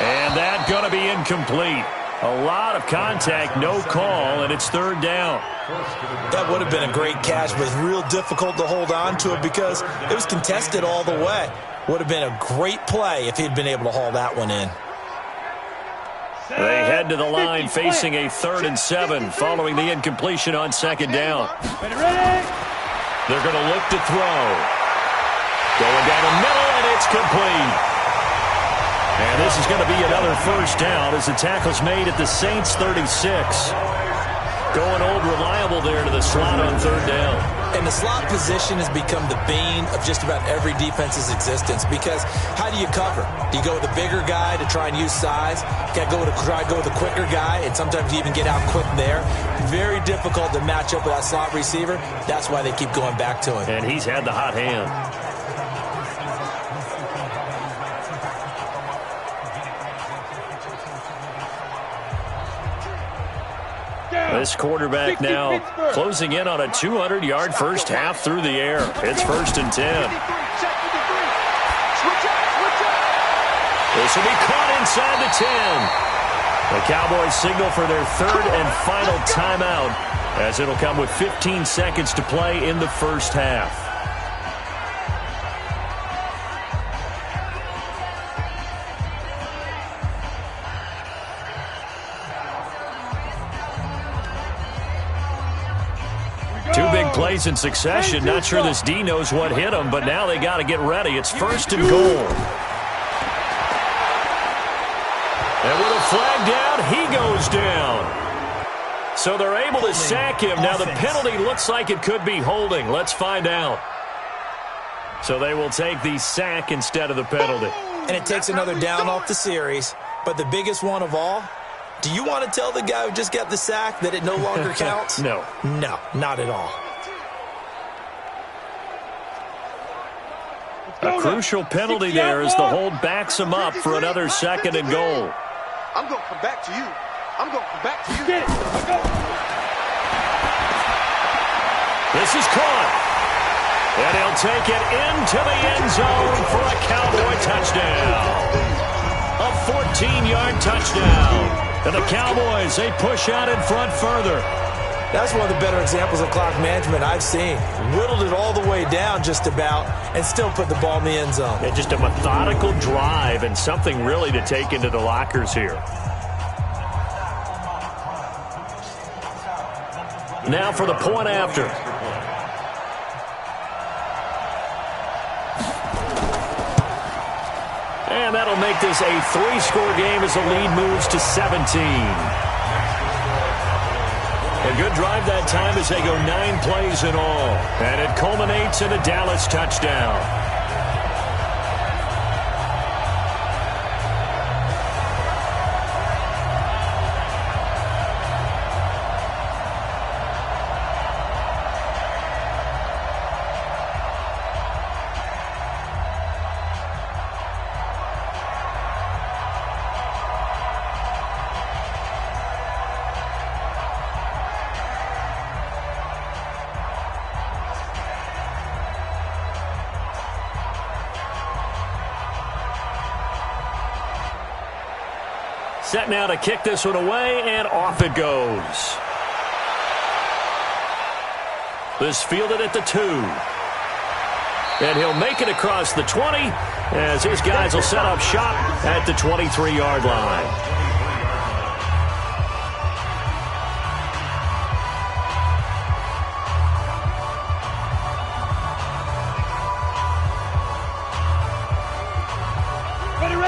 And that going to be incomplete. A lot of contact, no call, and it's 3rd down. That would have been a great catch, but it's real difficult to hold on to it because it was contested all the way. Would have been a great play if he'd been able to haul that one in. They head to the line facing a 3rd and 7 following the incompletion on 2nd down. They're going to look to throw. Going down the middle, and it's complete. And this is going to be another first down as the tackle's made at the Saints' 36. Going old reliable there to the slot on 3rd down. And the slot position has become the bane of just about every defense's existence because how do you cover? Do you go with a bigger guy to try and use size? You got to try to go with a quicker guy, and sometimes you even get out quick there. Very difficult to match up with that slot receiver. That's why they keep going back to him. And he's had the hot hand. This quarterback now closing in on a 200-yard first half through the air. It's 1st and 10. This will be caught inside the 10. The Cowboys signal for their 3rd and final timeout as it'll come with 15 seconds to play in the first half. big plays in succession. Not sure this D knows what hit him, but now they got to get ready. It's 1st and goal. And with a flag down, he goes down. So they're able to sack him. Now the penalty looks like it could be holding. Let's find out. So they will take the sack instead of the penalty. And it takes another down off the series. But the biggest one of all, do you want to tell the guy who just got the sack that it no longer counts? No. No, not at all. A crucial penalty there as the hold backs him up for another 2nd and goal. I'm going to come back to you. I'm going to come back to you. This is caught. And he'll take it into the end zone for a Cowboy touchdown. A 14-yard touchdown. And the Cowboys, they push out in front further. That's one of the better examples of clock management I've seen. Whittled it all the way down just about and still put the ball in the end zone. And just a methodical drive and something really to take into the lockers here. Now for the point after. And that'll make this a 3-score game as the lead moves to 17. A good drive that time as they go 9 plays in all. And it culminates in a Dallas touchdown. Set now to kick this one away, and off it goes. This fielded at the 2. And he'll make it across the 20 as his guys will set up shop at the 23-yard line.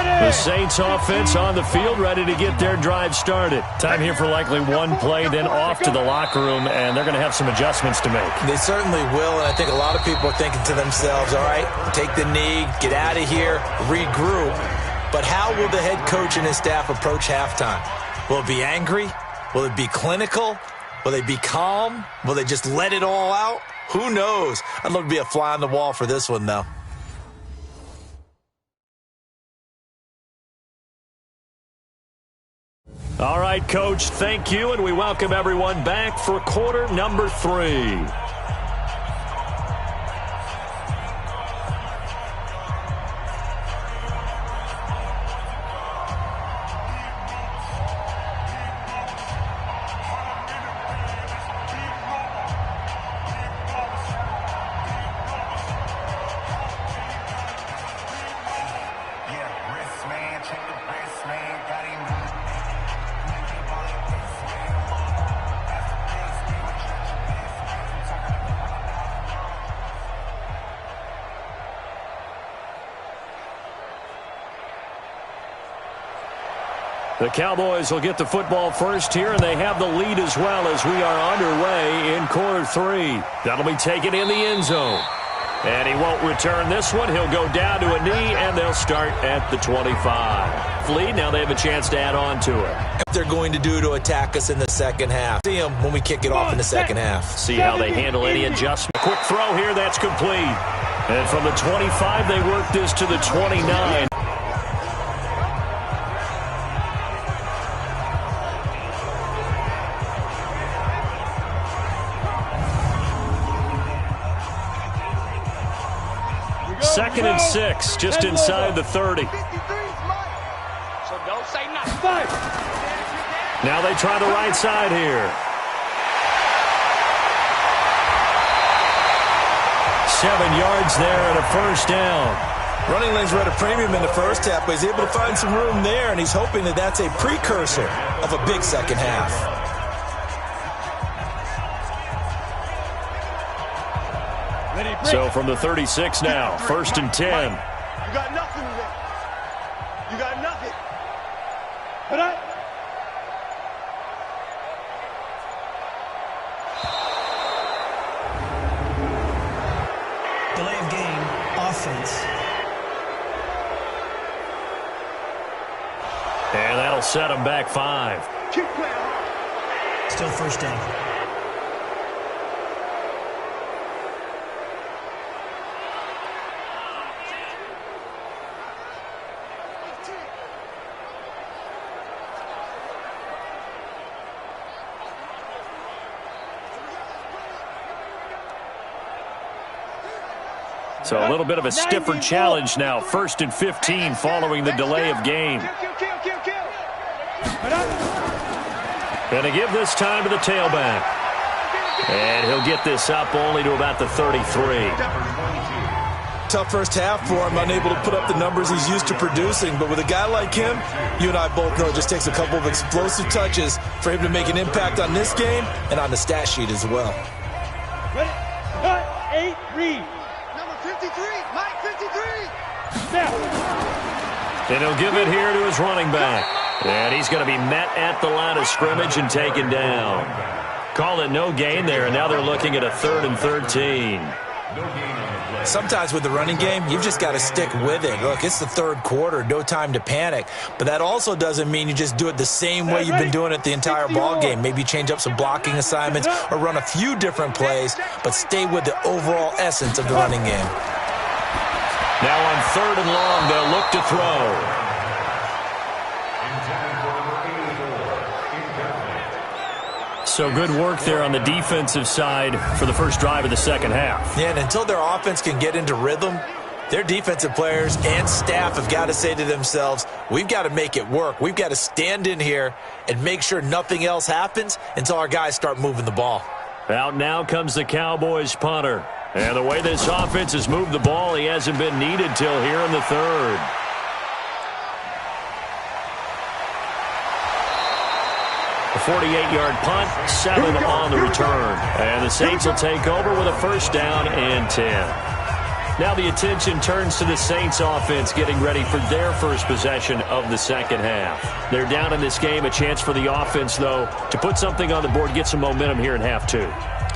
The Saints offense on the field, ready to get their drive started. Time here for likely one play, then off to the locker room, and they're going to have some adjustments to make. They certainly will, and I think a lot of people are thinking to themselves, all right, take the knee, get out of here, regroup. But how will the head coach and his staff approach halftime? Will it be angry? Will it be clinical? Will they be calm? Will they just let it all out? Who knows? I'd love to be a fly on the wall for this one, though. All right, Coach, thank you, and we welcome everyone back for quarter number 3. The Cowboys will get the football first here, and they have the lead as well as we are underway in quarter 3. That'll be taken in the end zone. And he won't return this one. He'll go down to a knee, and they'll start at the 25. Lead, now they have a chance to add on to it. What they're going to do to attack us in the second half. See them when we kick it off in the second half. See how they handle any adjustment. Quick throw here, that's complete. And from the 25, they work this to the 29. Second and 6, just inside the 30. So don't say nothing. Now they try the right side here. 7 yards there and a first down. Running lanes were at a premium in the first half, but he's able to find some room there, and he's hoping that that's a precursor of a big second half. So from the 36 now, 1st and 10. You got nothing today. You got nothing. Put up. Delay of game, offense. And that'll set him back 5. Keep playing hard. Still first down. So a little bit of a stiffer challenge now. 1st and 15 following the delay of game. Going to give this time to the tailback. And he'll get this up only to about the 33. Tough first half for him, unable to put up the numbers he's used to producing. But with a guy like him, you and I both know it just takes a couple of explosive touches for him to make an impact on this game and on the stat sheet as well. Ready? Cut. 8, read. Number 53, Mike 53. Snap. And he'll give it here to his running back. And he's going to be met at the line of scrimmage and taken down. Call it no gain there, and now they're looking at a 3rd and 13. Sometimes with the running game, you've just got to stick with it. Look, it's the 3rd quarter, no time to panic. But that also doesn't mean you just do it the same way you've been doing it the entire ball game. Maybe change up some blocking assignments or run a few different plays, but stay with the overall essence of the running game. Now on 3rd and long, they'll look to throw. So good work there on the defensive side for the first drive of the second half. Yeah, and until their offense can get into rhythm, their defensive players and staff have got to say to themselves, we've got to make it work. We've got to stand in here and make sure nothing else happens until our guys start moving the ball. Out now comes the Cowboys punter. And the way this offense has moved the ball, he hasn't been needed till here in the 3rd. A 48-yard punt, 7 on the return. And the Saints will take over with a 1st down and 10. Now the attention turns to the Saints offense getting ready for their first possession of the second half. They're down in this game. A chance for the offense, though, to put something on the board, get some momentum here in half 2.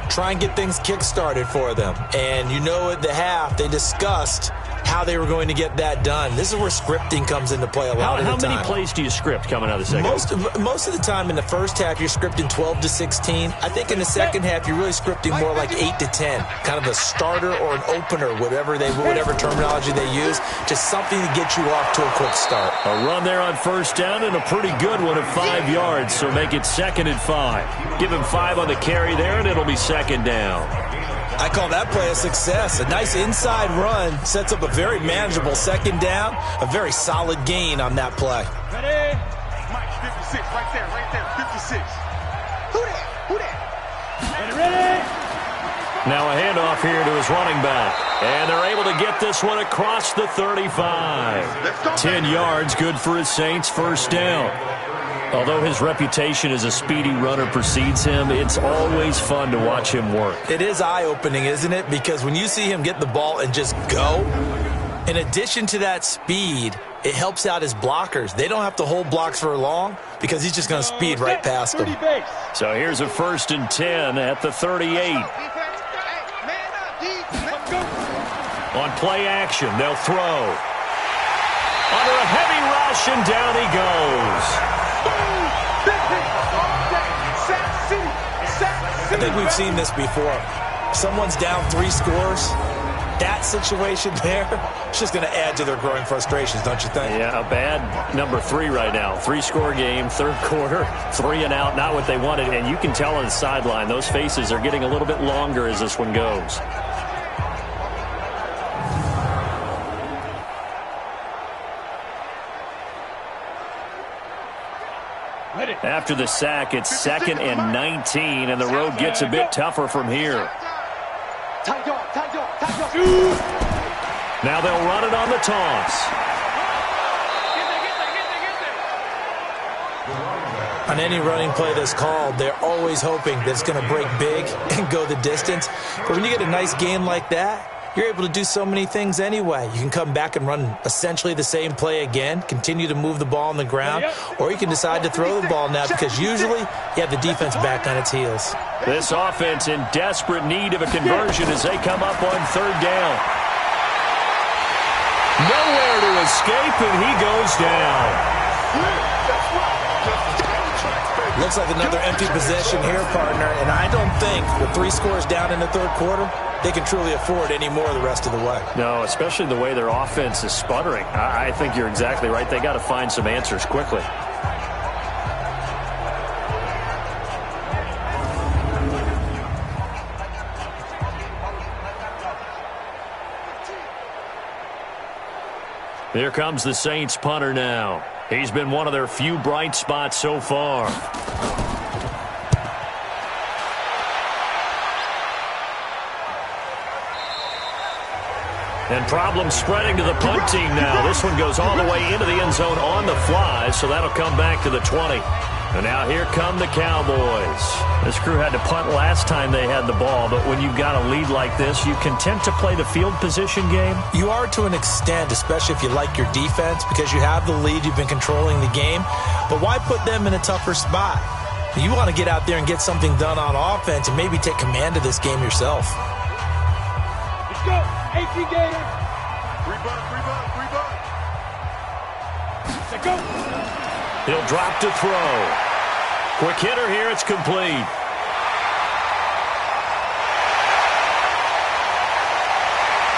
Try and get things kick-started for them. And you know at the half, they discussed how they were going to get that done. This is where scripting comes into play a lot of the time. How many plays do you script coming out of the second half? Most of the time in the first half, you're scripting 12 to 16. I think in the second half, you're really scripting more like 8 to 10. Kind of a starter or an opener, whatever terminology they use. Just something to get you off to a quick start. A run there on 1st down and a pretty good one of 5 yards, so make it 2nd and 5. Give him 5 on the carry there, and it'll be 2nd down. I call that play a success. A nice inside run sets up a very manageable 2nd down. A very solid gain on that play. Ready? Mike 56, right there, 56. Who that? Ready? Now a handoff here to his running back. And they're able to get this one across the 35. 10 yards, good for his Saints, 1st down. Although his reputation as a speedy runner precedes him, it's always fun to watch him work. It is eye-opening, isn't it? Because when you see him get the ball and just go, in addition to that speed, it helps out his blockers. They don't have to hold blocks for long because he's just going to speed right past them. So here's a 1st and 10 at the 38. On play action, they'll throw. Under a heavy rush, and down he goes. I think we've seen this before. Someone's down 3 scores. That situation there, it's just going to add to their growing frustrations, don't you think? Yeah, a bad number 3 right now. 3-score game, 3rd quarter, 3 and out, not what they wanted. And you can tell on the sideline, those faces are getting a little bit longer as this one goes. After the sack, it's 2nd and 19, and the road gets a bit tougher from here. Now they'll run it on the toss. On any running play that's called, they're always hoping that it's going to break big and go the distance. But when you get a nice game like that, you're able to do so many things anyway. You can come back and run essentially the same play again, continue to move the ball on the ground, or you can decide to throw the ball now because usually you have the defense back on its heels. This offense in desperate need of a conversion as they come up on third down. Nowhere to escape, and he goes down. Looks like another empty possession here, partner, and I don't think with 3 scores down in the third quarter, they can truly afford any more the rest of the way. No, especially the way their offense is sputtering. I think you're exactly right. They got to find some answers quickly. Here comes the Saints punter now. He's been one of their few bright spots so far. And problems spreading to the punt team now. This one goes all the way into the end zone on the fly, so that'll come back to the 20. And now here come the Cowboys. This crew had to punt last time they had the ball, but when you've got a lead like this, you content to play the field position game? You are to an extent, especially if you like your defense, because you have the lead, you've been controlling the game. But why put them in a tougher spot? You want to get out there and get something done on offense and maybe take command of this game yourself. Let's go. 18 Gator. Free bunt. Let's go. He'll drop to throw. Quick hitter here. It's complete.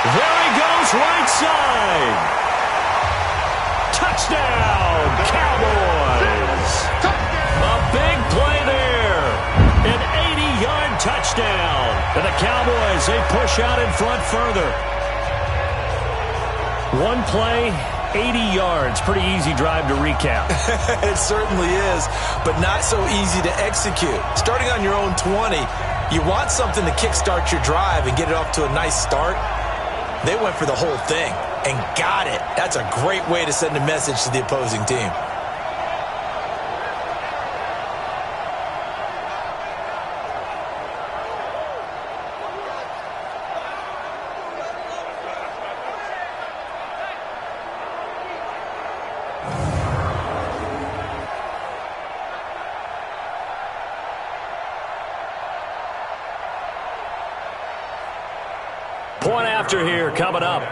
There he goes, right side. Touchdown, Cowboys. A big play there. An 80-yard touchdown. And the Cowboys, they push out in front further. One play, 80 yards. Pretty easy drive to recap. It certainly is, but not so easy to execute. Starting on your own 20, you want something to kickstart your drive and get it off to a nice start. They went for the whole thing and got it. That's a great way to send a message to the opposing team. Point after here coming up.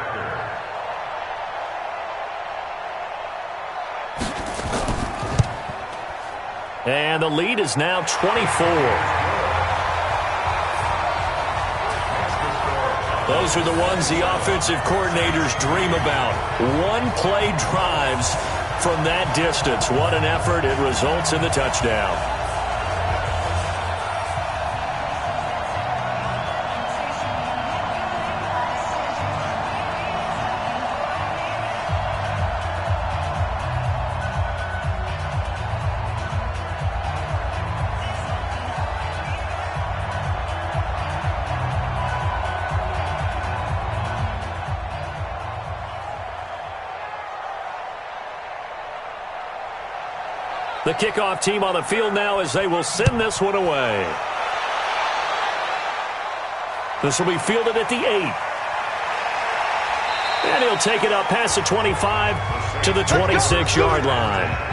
And the lead is now 24. Those are the ones the offensive coordinators dream about. One-play drives from that distance. What an effort. It results in the touchdown. The kickoff team on the field now as they will send this one away. This will be fielded at the 8. And he'll take it up past the 25 to the 26-yard line.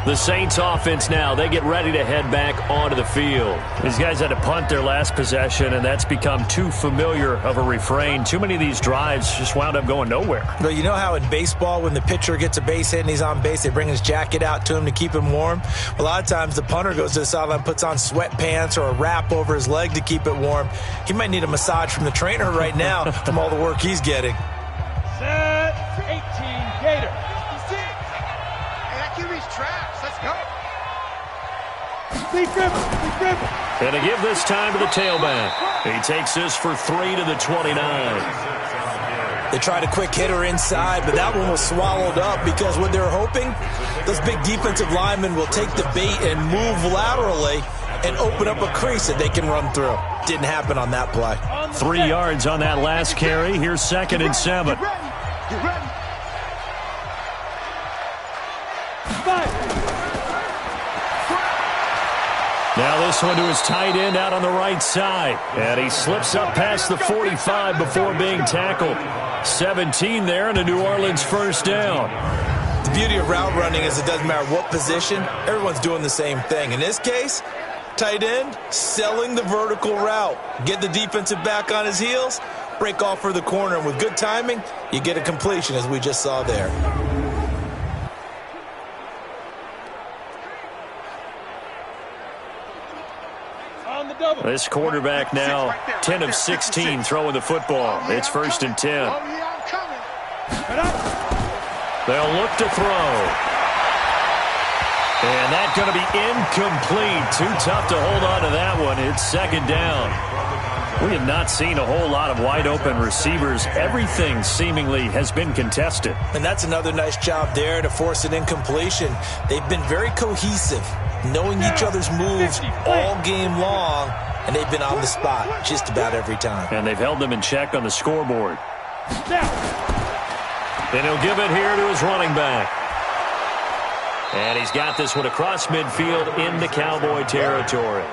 The Saints offense now, they get ready to head back onto the field. These guys had to punt their last possession, and that's become too familiar of a refrain. Too many of these drives just wound up going nowhere. Well, you know how in baseball when the pitcher gets a base hit and he's on base, they bring his jacket out to him to keep him warm? A lot of times the punter goes to the sideline, puts on sweatpants or a wrap over his leg to keep it warm. He might need a massage from the trainer right now from all the work he's getting. Set 18 Gator. Let's go. And to give this time to the tailback. He takes this for 3 to the 29. They tried a quick hitter inside, but that one was swallowed up because what they're hoping, those big defensive linemen will take the bait and move laterally and open up a crease that they can run through. Didn't happen on that play. 3 yards on that last carry. Here's 2nd and 7. Get ready. Now this one to his tight end out on the right side. And he slips up past the 45 before being tackled. 17 there and a New Orleans first down. The beauty of route running is it doesn't matter what position, everyone's doing the same thing. In this case, tight end, selling the vertical route. Get the defensive back on his heels, break off for the corner, and with good timing, you get a completion as we just saw there. This quarterback now 10 of 16 throwing the football. It's 1st and 10. They'll look to throw. And that's going to be incomplete. Too tough to hold on to that one. It's 2nd down. We have not seen a whole lot of wide open receivers. Everything seemingly has been contested. And that's another nice job there to force an incompletion. They've been very cohesive, knowing each other's moves all game long, and they've been on the spot just about every time. And they've held them in check on the scoreboard. And he'll give it here to his running back. And he's got this one across midfield into Cowboy territory.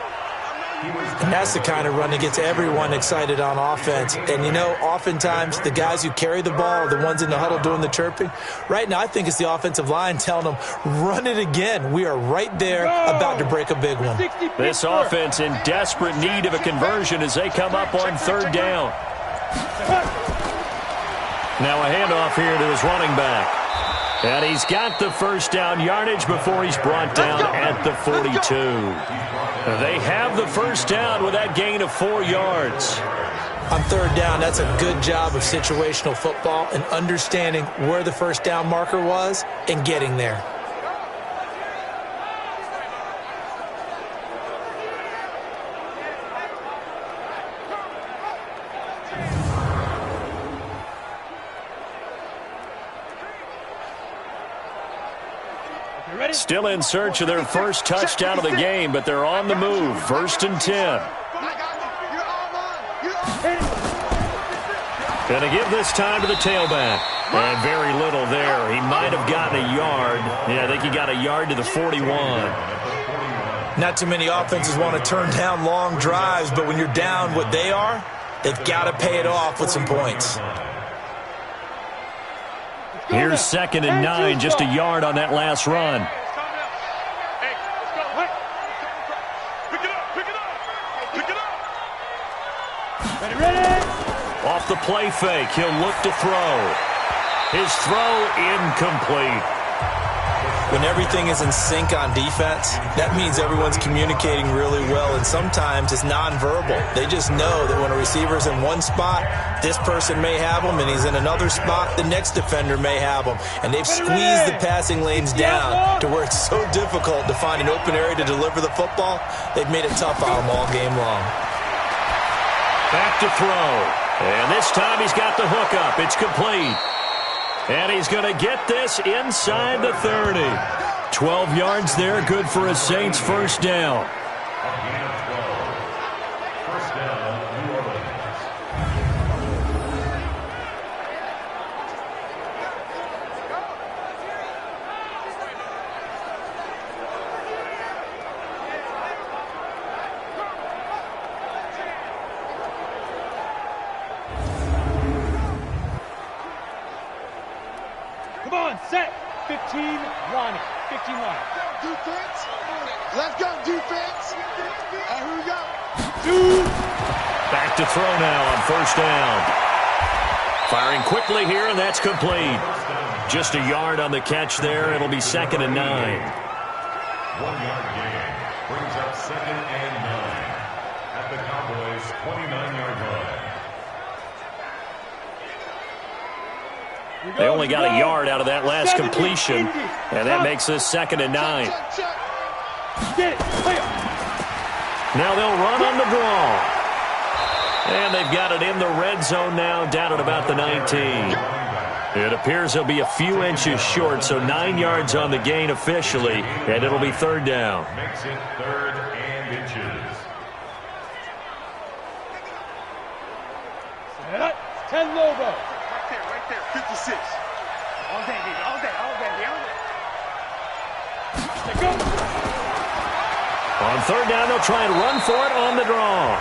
And that's the kind of run that gets everyone excited on offense. And, you know, oftentimes the guys who carry the ball are the ones in the huddle doing the chirping. Right now, I think it's the offensive line telling them, run it again. We are right there about to break a big one. This offense in desperate need of a conversion as they come up on 3rd down. Now a handoff here to his running back. And he's got the first down yardage before he's brought down at the 42. They have the first down with that gain of 4 yards. On 3rd down, that's a good job of situational football and understanding where the first down marker was and getting there. Still in search of their first touchdown of the game, but they're on the move. 1st and 10. Going to give this time to the tailback. And very little there. He might have gotten a yard. Yeah, I think he got a yard to the 41. Not too many offenses want to turn down long drives, but when you're down what they are, they've got to pay it off with some points. Here's 2nd and 9, just a yard on that last run. Off the play fake, he'll look to throw. His throw incomplete. When everything is in sync on defense, that means everyone's communicating really well, and sometimes it's nonverbal. They just know that when a receiver's in one spot, this person may have him, and he's in another spot, the next defender may have him. And they've squeezed the passing lanes down to where it's so difficult to find an open area to deliver the football. They've made it tough on them all game long. Back to throw. And this time he's got the hook up. It's complete. And he's going to get this inside the 30. 12 yards there, good for a Saints first down. First down, New Orleans. Come on, set. 15 line. 15 line. Defense. Let's go, defense. And here we go. Back to throw now on first down. Firing quickly here, and that's complete. Just a yard on the catch there. It'll be 2nd and 9. 1 yard gain brings up 2nd and 9 at the Cowboys' 29-yard line. They only got a yard out of that last completion, and that makes this 2nd and 9. Now they'll run on the draw. And they've got it in the red zone now, down at about the 19. It appears they'll be a few inches short, so 9 yards on the gain officially, and it'll be 3rd down. Makes it 3rd and inches. 10 Lobo. Right there, 56. All day, baby, all day, all day, all day. On third down, they'll try and run for it on the draw.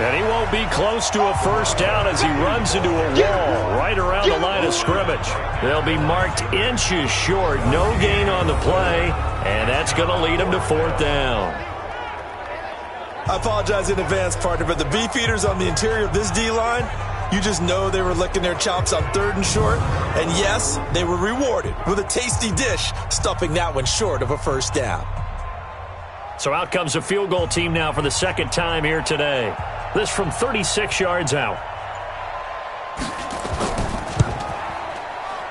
And he won't be close to a first down as he runs into a wall right around the line of scrimmage. They'll be marked inches short. No gain on the play, and that's going to lead him to fourth down. I apologize in advance, partner, but the beefeaters on the interior of this D-line, you just know they were licking their chops on third and short. And yes, they were rewarded with a tasty dish, stuffing that one short of a first down. So out comes a field goal team now for the second time here today. This from 36 yards out.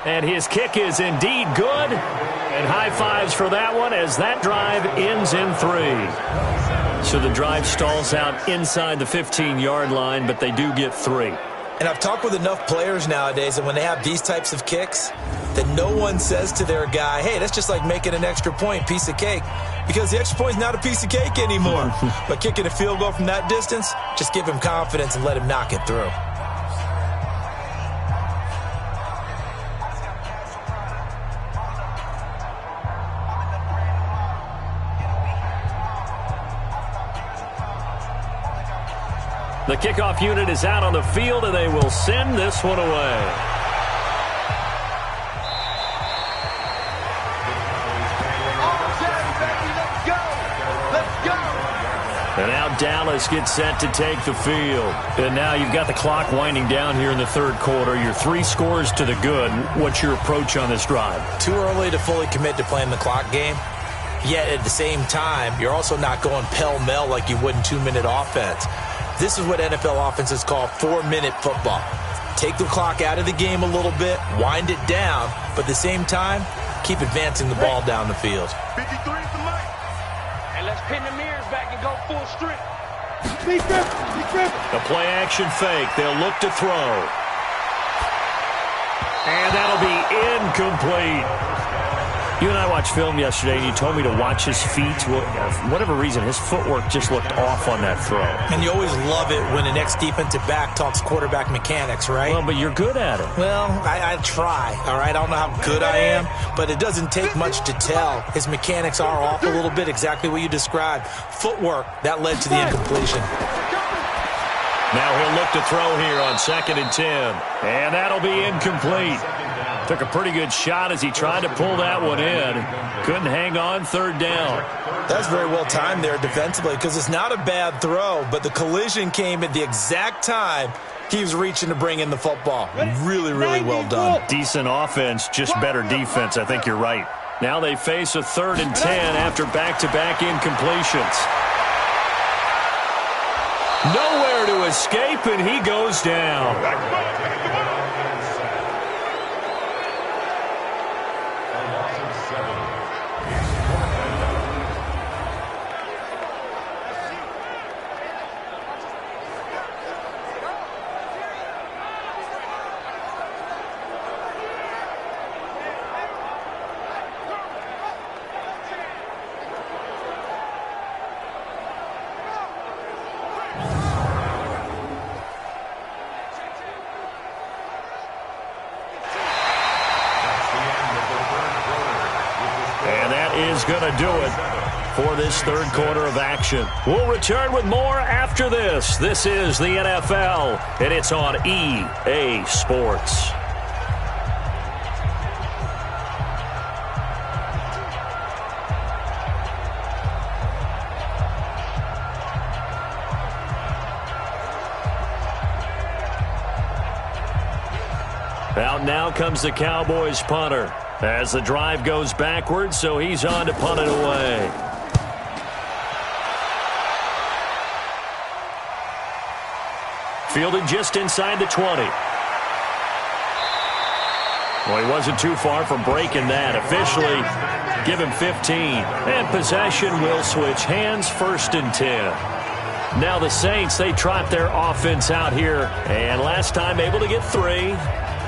And his kick is indeed good. And high fives for that one as that drive ends in 3. So the drive stalls out inside the 15-yard line, but they do get 3. And I've talked with enough players nowadays that when they have these types of kicks, that no one says to their guy, hey, that's just like making an extra point, piece of cake. Because the extra point is not a piece of cake anymore. But kicking a field goal from that distance, just give him confidence and let him knock it through. The kickoff unit is out on the field, and they will send this one away. And now Dallas gets set to take the field. And now you've got the clock winding down here in the third quarter. Your 3 scores to the good. What's your approach on this drive? Too early to fully commit to playing the clock game. Yet at the same time, you're also not going pell-mell like you would in 2-minute offense. This is what NFL offenses call 4-minute football. Take the clock out of the game a little bit, wind it down, but at the same time, keep advancing the ball down the field. 53 is the mic. And let's pin the mirrors back and go full strip. Be grip. The play action fake. They'll look to throw. And that'll be incomplete. You and I watched film yesterday, and you told me to watch his feet. Well, for whatever reason, his footwork just looked off on that throw. And you always love it when the next defensive back talks quarterback mechanics, right? Well, but you're good at it. Well, I try, all right? I don't know how good I am, but it doesn't take much to tell. His mechanics are off a little bit, exactly what you described. Footwork, that led to the incompletion. Now he'll look to throw here on 2nd and 10. And that'll be incomplete. Took a pretty good shot as he tried to pull that one in. Couldn't hang on third down. That's very well timed there defensively because it's not a bad throw, but the collision came at the exact time he was reaching to bring in the football. Really, really well done. Decent offense, just better defense. I think you're right. Now they face a 3rd and 10 after back-to-back incompletions. Nowhere to escape, and he goes down. Going to do it for this third quarter of action. We'll return with more after this. This is the NFL, and it's on EA Sports. Out now comes the Cowboys punter. As the drive goes backwards, so he's on to punt it away. Fielded just inside the 20. Well, he wasn't too far from breaking that. Officially, give him 15. And possession will switch hands, 1st and 10. Now the Saints, they trot their offense out here. And last time able to get 3.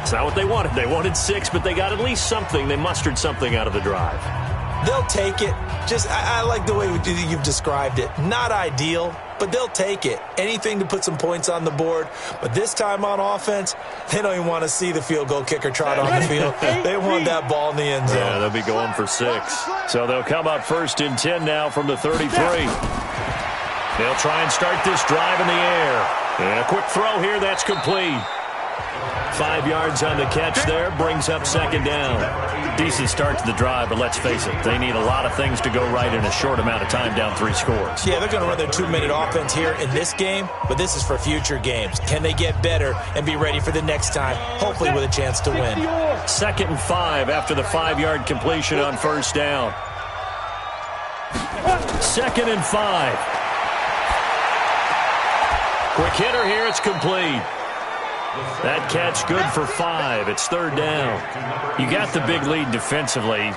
It's not what they wanted. They wanted 6, but they got at least something. They mustered something out of the drive. They'll take it. I like the way you've described it. Not ideal, but they'll take it. Anything to put some points on the board. But this time on offense, they don't even want to see the field goal kicker trot on the field. They want that ball in the end zone. Yeah, they'll be going for 6. So they'll come up 1st and 10 now from the 33. They'll try and start this drive in the air. And a quick throw here, that's complete. 5 yards on the catch there, brings up 2nd down. Decent start to the drive, but let's face it, they need a lot of things to go right in a short amount of time, down 3 scores. Yeah, they're going to run their 2-minute offense here in this game, but this is for future games. Can they get better and be ready for the next time, hopefully with a chance to win? 2nd and 5 after the 5-yard completion on 1st down. 2nd and 5. Quick hitter here, it's complete. That catch good for 5. It's 3rd down. You got the big lead defensively.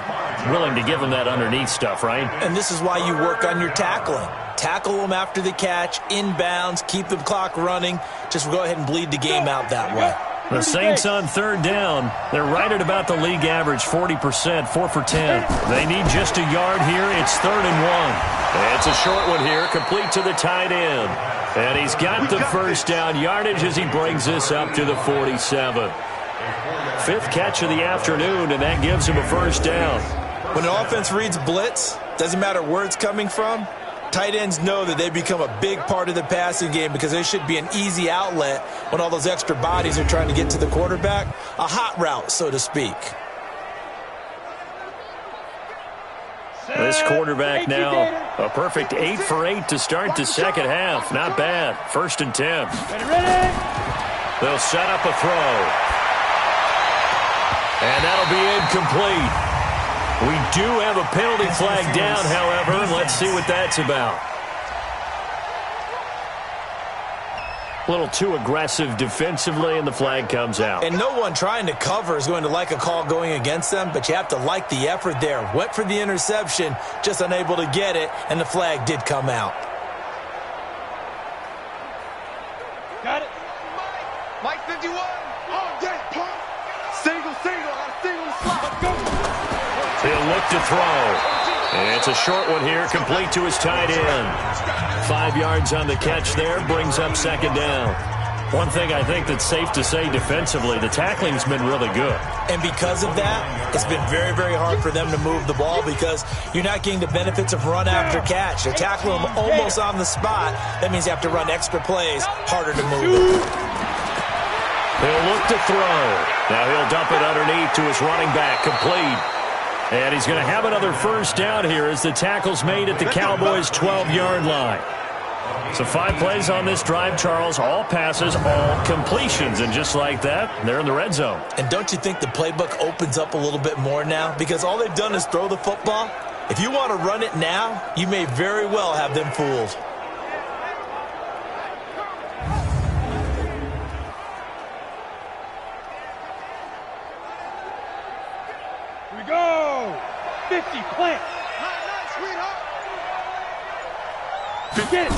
Willing to give them that underneath stuff, right? And this is why you work on your tackling. Tackle them after the catch, inbounds, keep the clock running. Just go ahead and bleed the game out that way. The Saints on 3rd down. They're right at about the league average, 40%, 4 for 10. They need just a yard here. It's 3rd and 1. It's a short one here, complete to the tight end. And he's got the 1st down yardage as he brings this up to the 47. 5th catch of the afternoon, and that gives him a 1st down. When an offense reads blitz, doesn't matter where it's coming from, tight ends know that they become a big part of the passing game because they should be an easy outlet when all those extra bodies are trying to get to the quarterback. A hot route, so to speak. This quarterback now, a perfect 8 for 8 to start the second half. Not bad. 1st and 10. They'll set up a throw. And that'll be incomplete. We do have a penalty flag down, however. Let's see what that's about. A little too aggressive defensively, and the flag comes out. And no one trying to cover is going to like a call going against them, but you have to like the effort there. Went for the interception, just unable to get it, and the flag did come out. Got it. Mike 51. Oh, yeah, pump. Single, slot. Go. He'll look to throw. It's a short one here, complete to his tight end. 5 yards on the catch there, brings up 2nd down. One thing I think that's safe to say defensively, the tackling's been really good. And because of that, it's been very, very hard for them to move the ball because you're not getting the benefits of run after catch. They're tackling them almost on the spot. That means you have to run extra plays, harder to move it. He'll look to throw. Now he'll dump it underneath to his running back, complete. And he's going to have another 1st down here as the tackle's made at the Cowboys' 12-yard line. So 5 plays on this drive, Charles. All passes, all completions. And just like that, they're in the red zone. And don't you think the playbook opens up a little bit more now? Because all they've done is throw the football. If you want to run it now, you may very well have them fooled. Here we go. 50, plant. Nice, sweetheart. Get it.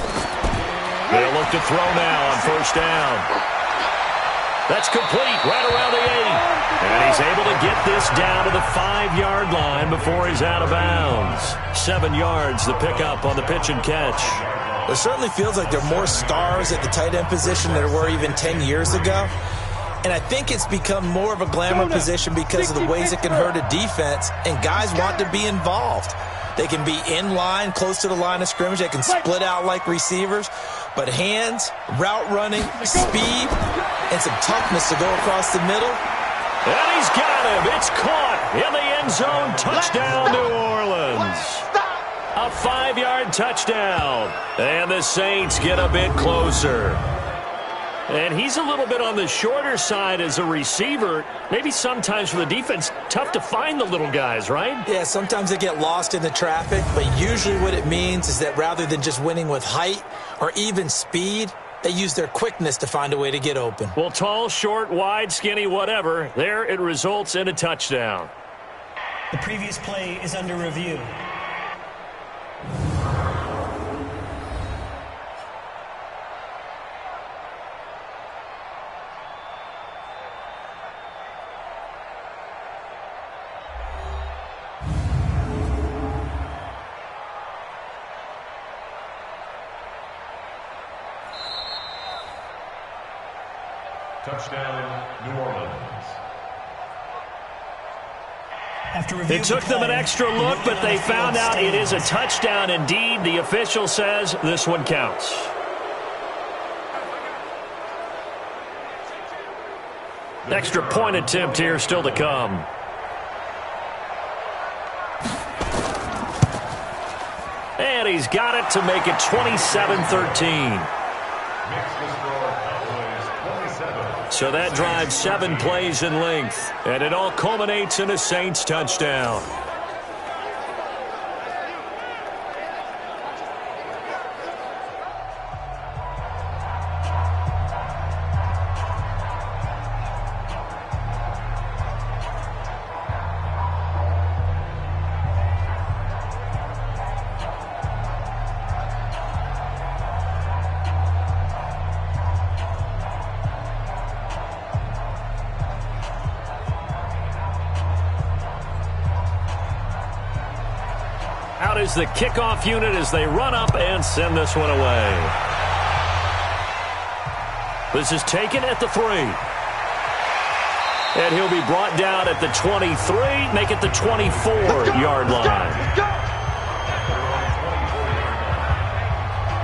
They'll look to throw now on 1st down. That's complete right around the 8. And he's able to get this down to the 5-yard line before he's out of bounds. 7 yards, the pickup on the pitch and catch. It certainly feels like there are more stars at the tight end position than there were even 10 years ago. And I think it's become more of a glamour position because of the ways it can hurt a defense, and guys want to be involved. They can be in line, close to the line of scrimmage. They can split out like receivers. But hands, route running, speed, and some toughness to go across the middle. And he's got him. It's caught in the end zone. Touchdown, New Orleans. A 5-yard touchdown. And the Saints get a bit closer. And he's a little bit on the shorter side as a receiver. Maybe sometimes for the defense, tough to find the little guys, right? Yeah, sometimes they get lost in the traffic, but usually what it means is that rather than just winning with height or even speed, they use their quickness to find a way to get open. Well, tall, short, wide, skinny, whatever, there it results in a touchdown. The previous play is under review. Touchdown, New Orleans. It took them an extra look, but they found out it is a touchdown indeed. The official says this one counts. Extra point attempt here still to come. And he's got it to make it 27-13. So that drives 7 plays in length, and it all culminates in a Saints touchdown. Out is the kickoff unit as they run up and send this one away. This is taken at the 3. And he'll be brought down at the 23, make it the 24-yard line.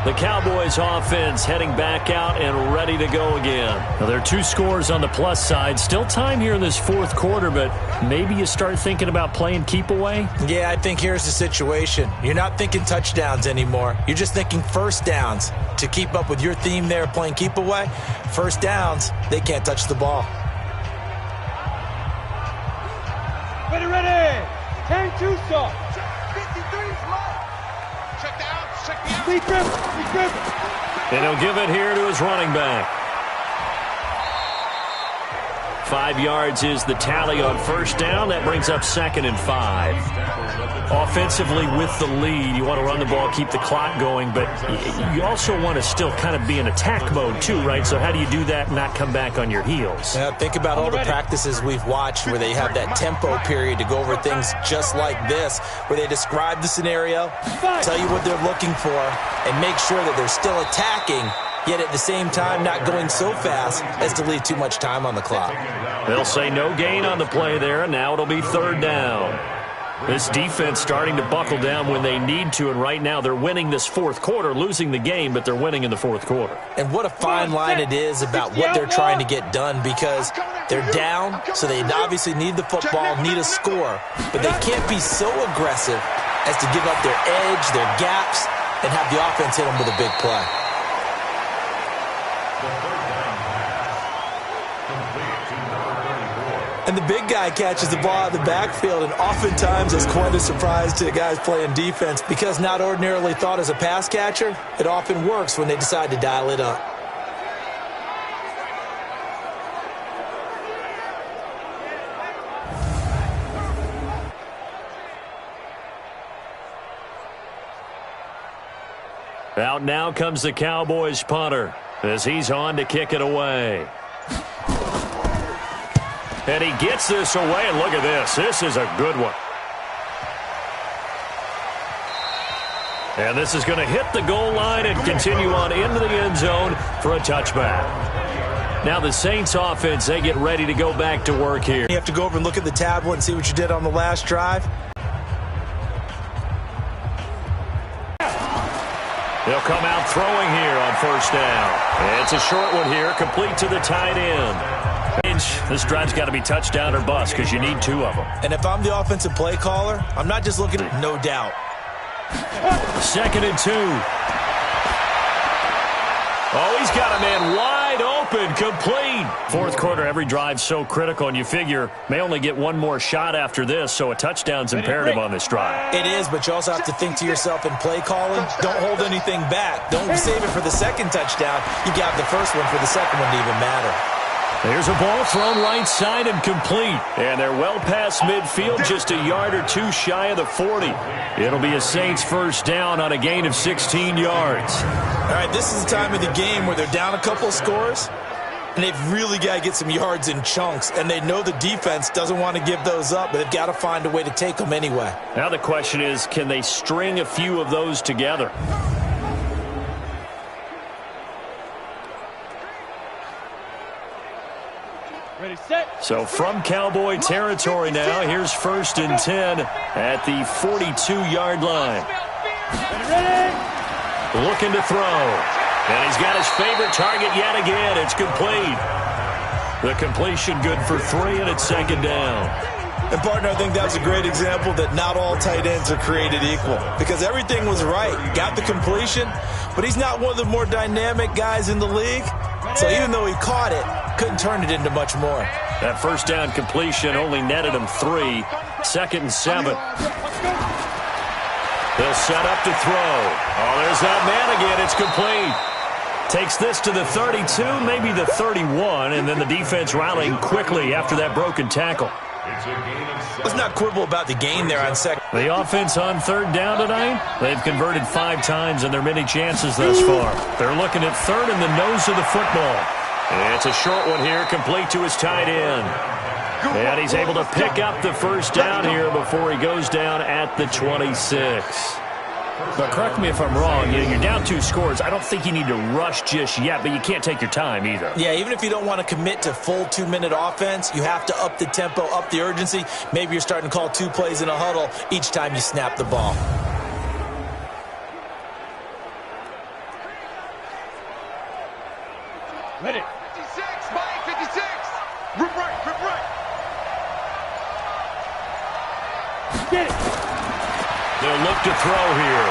The Cowboys offense heading back out and ready to go again. Now, there are 2 scores on the plus side. Still time here in this fourth quarter, but maybe you start thinking about playing keep away? Yeah, I think here's the situation. You're not thinking touchdowns anymore. You're just thinking first downs. To keep up with your theme there, playing keep away, first downs, they can't touch the ball. Ready, ready. 10-2 stop. 53 small. Check the out, check the out. Be grip. And he'll give it here to his running back. 5 yards is the tally on first down. That brings up 2nd and 5. Offensively with the lead, you want to run the ball, keep the clock going, but you also want to still kind of be in attack mode too, right? So how do you do that and not come back on your heels? Yeah, think about all the practices we've watched where they have that tempo period to go over things just like this, where they describe the scenario, tell you what they're looking for, and make sure that they're still attacking, yet at the same time not going so fast as to leave too much time on the clock. They'll say no gain on the play there, and now it'll be 3rd down. This defense starting to buckle down when they need to, and right now they're winning this fourth quarter, losing the game, but they're winning in the fourth quarter. And what a fine line it is about what they're trying to get done, because they're down, so they obviously need the football, need a score, but they can't be so aggressive as to give up their edge, their gaps, and have the offense hit them with a big play. And the big guy catches the ball out of the backfield, and oftentimes it's quite a surprise to the guys playing defense, because not ordinarily thought as a pass catcher, it often works when they decide to dial it up. Out now comes the Cowboys punter as he's on to kick it away. And he gets this away, and look at this. This is a good one. And this is going to hit the goal line and continue on into the end zone for a touchback. Now the Saints offense, they get ready to go back to work here. You have to go over and look at the tablet and see what you did on the last drive. They'll come out throwing here on first down. And it's a short one here, complete to the tight end. This drive's got to be touchdown or bust because you need 2 of them. And if I'm the offensive play caller, I'm not just looking at no doubt. 2nd and 2. Oh, he's got a man wide open, complete. Fourth quarter, every drive's so critical, and you figure may only get 1 more shot after this, so a touchdown's imperative on this drive. It is, but you also have to think to yourself in play calling, don't hold anything back. Don't save it for the second touchdown. You got the first one for the second one to even matter. There's a ball thrown right side and complete. And they're well past midfield, just a yard or 2 shy of the 40. It'll be a Saints first down on a gain of 16 yards. All right, this is the time of the game where they're down a couple of scores, and they've really got to get some yards in chunks. And they know the defense doesn't want to give those up, but they've got to find a way to take them anyway. Now the question is, can they string a few of those together? So from Cowboy territory now, here's 1st and 10 at the 42-yard line. Looking to throw. And he's got his favorite target yet again. It's complete. The completion good for 3, and it's 2nd down. And, partner, I think that's a great example that not all tight ends are created equal. Because everything was right. Got the completion, but he's not one of the more dynamic guys in the league. So even though he caught it, couldn't turn it into much more. That 1st down completion only netted him 3. 2nd and 7. They'll set up to throw. Oh, there's that man again. It's complete. Takes this to the 32, maybe the 31, and then the defense rallying quickly after that broken tackle. Let's not quibble about the gain there on second. The offense on 3rd down tonight, they've converted 5 times in their many chances thus far. They're looking at 3rd in the nose of the football. It's a short one here, complete to his tight end. And he's able to pick up the 1st down here before he goes down at the 26. But correct me if I'm wrong, you're down 2 scores. I don't think you need to rush just yet, but you can't take your time either. Yeah, even if you don't want to commit to full 2-minute offense, you have to up the tempo, up the urgency. Maybe you're starting to call 2 plays in a huddle each time you snap the ball. Ready. 56, Mike, 56. Rip right, rip right. Get it. They'll look to throw here.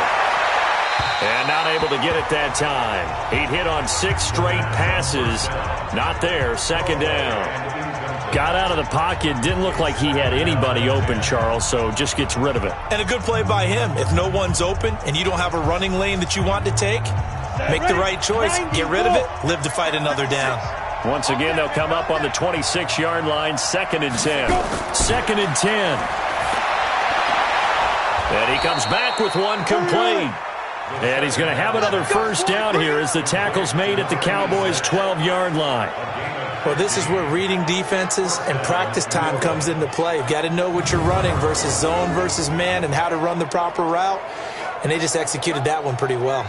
And not able to get it that time. He'd hit on 6 straight passes. Not there. 2nd down. Got out of the pocket. Didn't look like he had anybody open, Charles, so just gets rid of it. And a good play by him. If no one's open and you don't have a running lane that you want to take, make the right choice. Get rid of it. Live to fight another down. Once again, they'll come up on the 26-yard line. 2nd and 10. 2nd and 10. And he comes back with one complete. And he's going to have another 1st down here as the tackle's made at the Cowboys' 12-yard line. Well, this is where reading defenses and practice time comes into play. You've got to know what you're running versus zone versus man and how to run the proper route. And they just executed that one pretty well.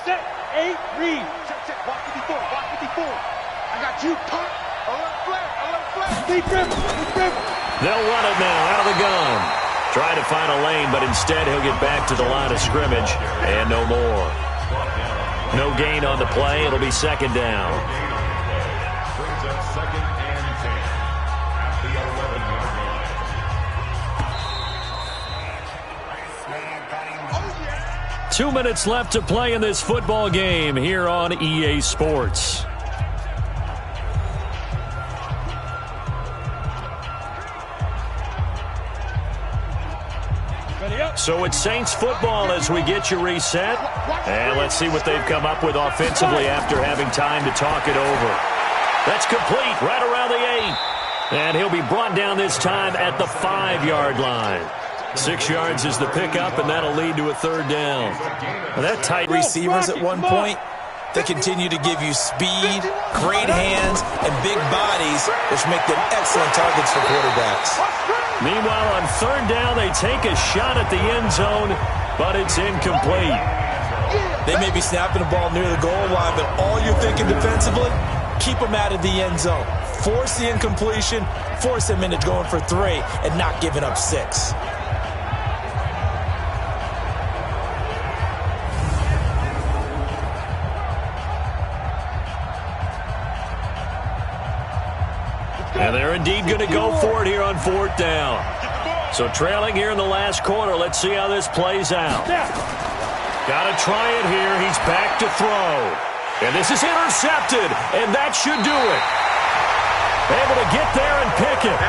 Set, 8, read. Check, walk 54, walk 54. I got you, punt, alert flat. Deep rim. They'll run it now out of the gun. Try to find a lane, but instead he'll get back to the line of scrimmage, and no more. No gain on the play. It'll be 2nd down. Brings up 2nd and 10 at the 11-yard line. 2 minutes left to play in this football game here on EA Sports. So it's Saints football as we get you reset. And let's see what they've come up with offensively after having time to talk it over. That's complete right around the 8. And he'll be brought down this time at the 5-yard line. 6 yards is the pickup, and that'll lead to a 3rd down. Well, that tight receivers at one point, they continue to give you speed, great hands, and big bodies, which make them excellent targets for quarterbacks. Meanwhile, on 3rd down, they take a shot at the end zone, but it's incomplete. They may be snapping the ball near the goal line, but all you're thinking defensively, keep them out of the end zone. Force the incompletion, force them into going for 3, and not giving up 6. And they're indeed going to go for it here on 4th down. So trailing here in the last quarter. Let's see how this plays out. Got to try it here. He's back to throw. And this is intercepted. And that should do it. Able to get there and pick it.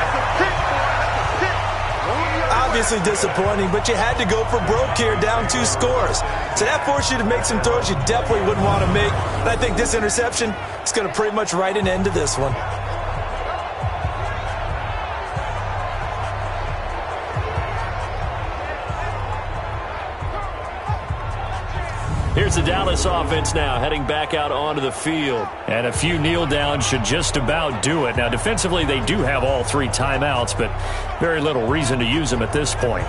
Obviously disappointing, but you had to go for broke here, down 2 scores. So that forced you to make some throws you definitely wouldn't want to make. And I think this interception is going to pretty much write an end to this one. Here's the Dallas offense now, heading back out onto the field. And a few kneel downs should just about do it. Now, defensively, they do have all 3 timeouts, but very little reason to use them at this point.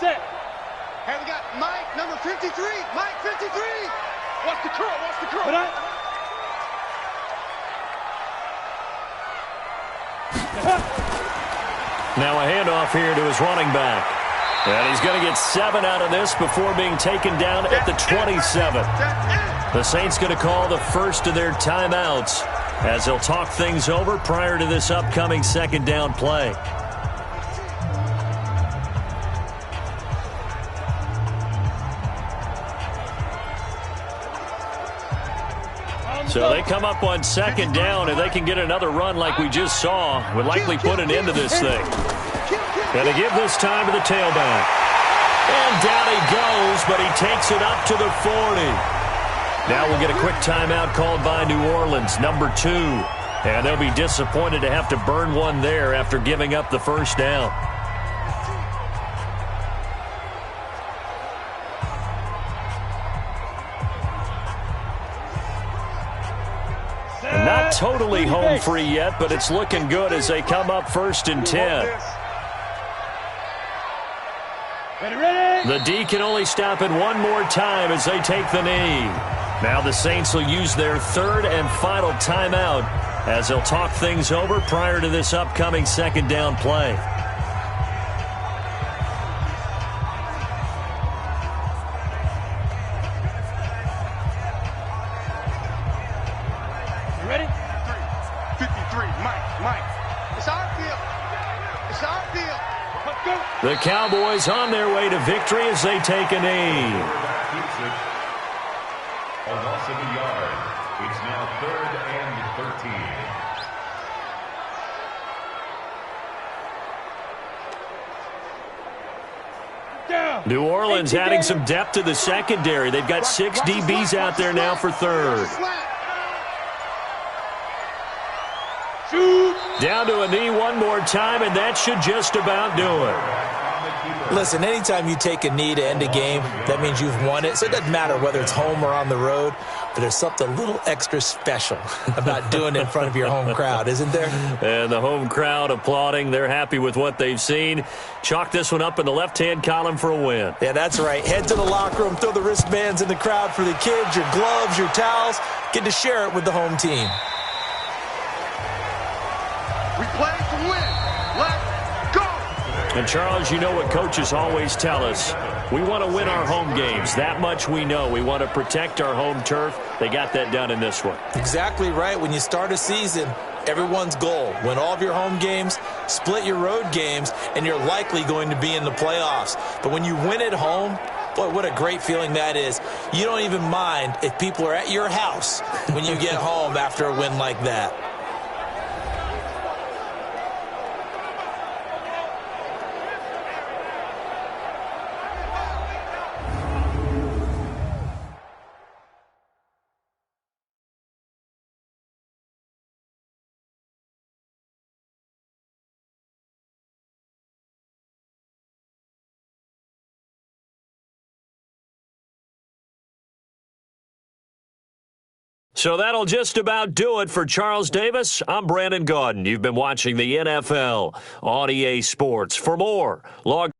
set. Hey, we got Mike, number 53. Mike, 53. Watch the curl, watch the curl. Now a handoff here to his running back. And he's going to get 7 out of this before being taken down at the 27. The Saints going to call the first of their timeouts as they'll talk things over prior to this upcoming second down play. So they come up on second down, and they can get another run like we just saw. Would likely put an end to this thing. And they give this time to the tailback. And down he goes, but he takes it up to the 40. Now we'll get a quick timeout called by New Orleans, number 2. And they'll be disappointed to have to burn one there after giving up the first down. Not totally home free yet, but it's looking good as they come up 1st and 10. The D can only stop it one more time as they take the knee. Now the Saints will use their 3rd and final timeout as they'll talk things over prior to this upcoming second down play. The Cowboys on their way to victory as they take a knee. A loss of a yard. It's now 3rd and 13. New Orleans adding some depth to the secondary. They've got 6 DBs out there now for 3rd. Down to a knee one more time, and that should just about do it. Listen, anytime you take a knee to end a game, that means you've won it. So it doesn't matter whether it's home or on the road, but there's something a little extra special about doing it in front of your home crowd, isn't there? And the home crowd applauding. They're happy with what they've seen. Chalk this one up in the left-hand column for a win. Yeah, that's right. Head to the locker room, throw the wristbands in the crowd for the kids, your gloves, your towels. Get to share it with the home team. We play to win. Let's go. And, Charles, you know what coaches always tell us. We want to win our home games. That much we know. We want to protect our home turf. They got that done in this one. Exactly right. When you start a season, everyone's goal, win all of your home games, split your road games, and you're likely going to be in the playoffs. But when you win at home, boy, what a great feeling that is. You don't even mind if people are at your house when you get home after a win like that. So that'll just about do it for Charles Davis. I'm Brandon Gaudin. You've been watching the NFL on EA Sports. For more, log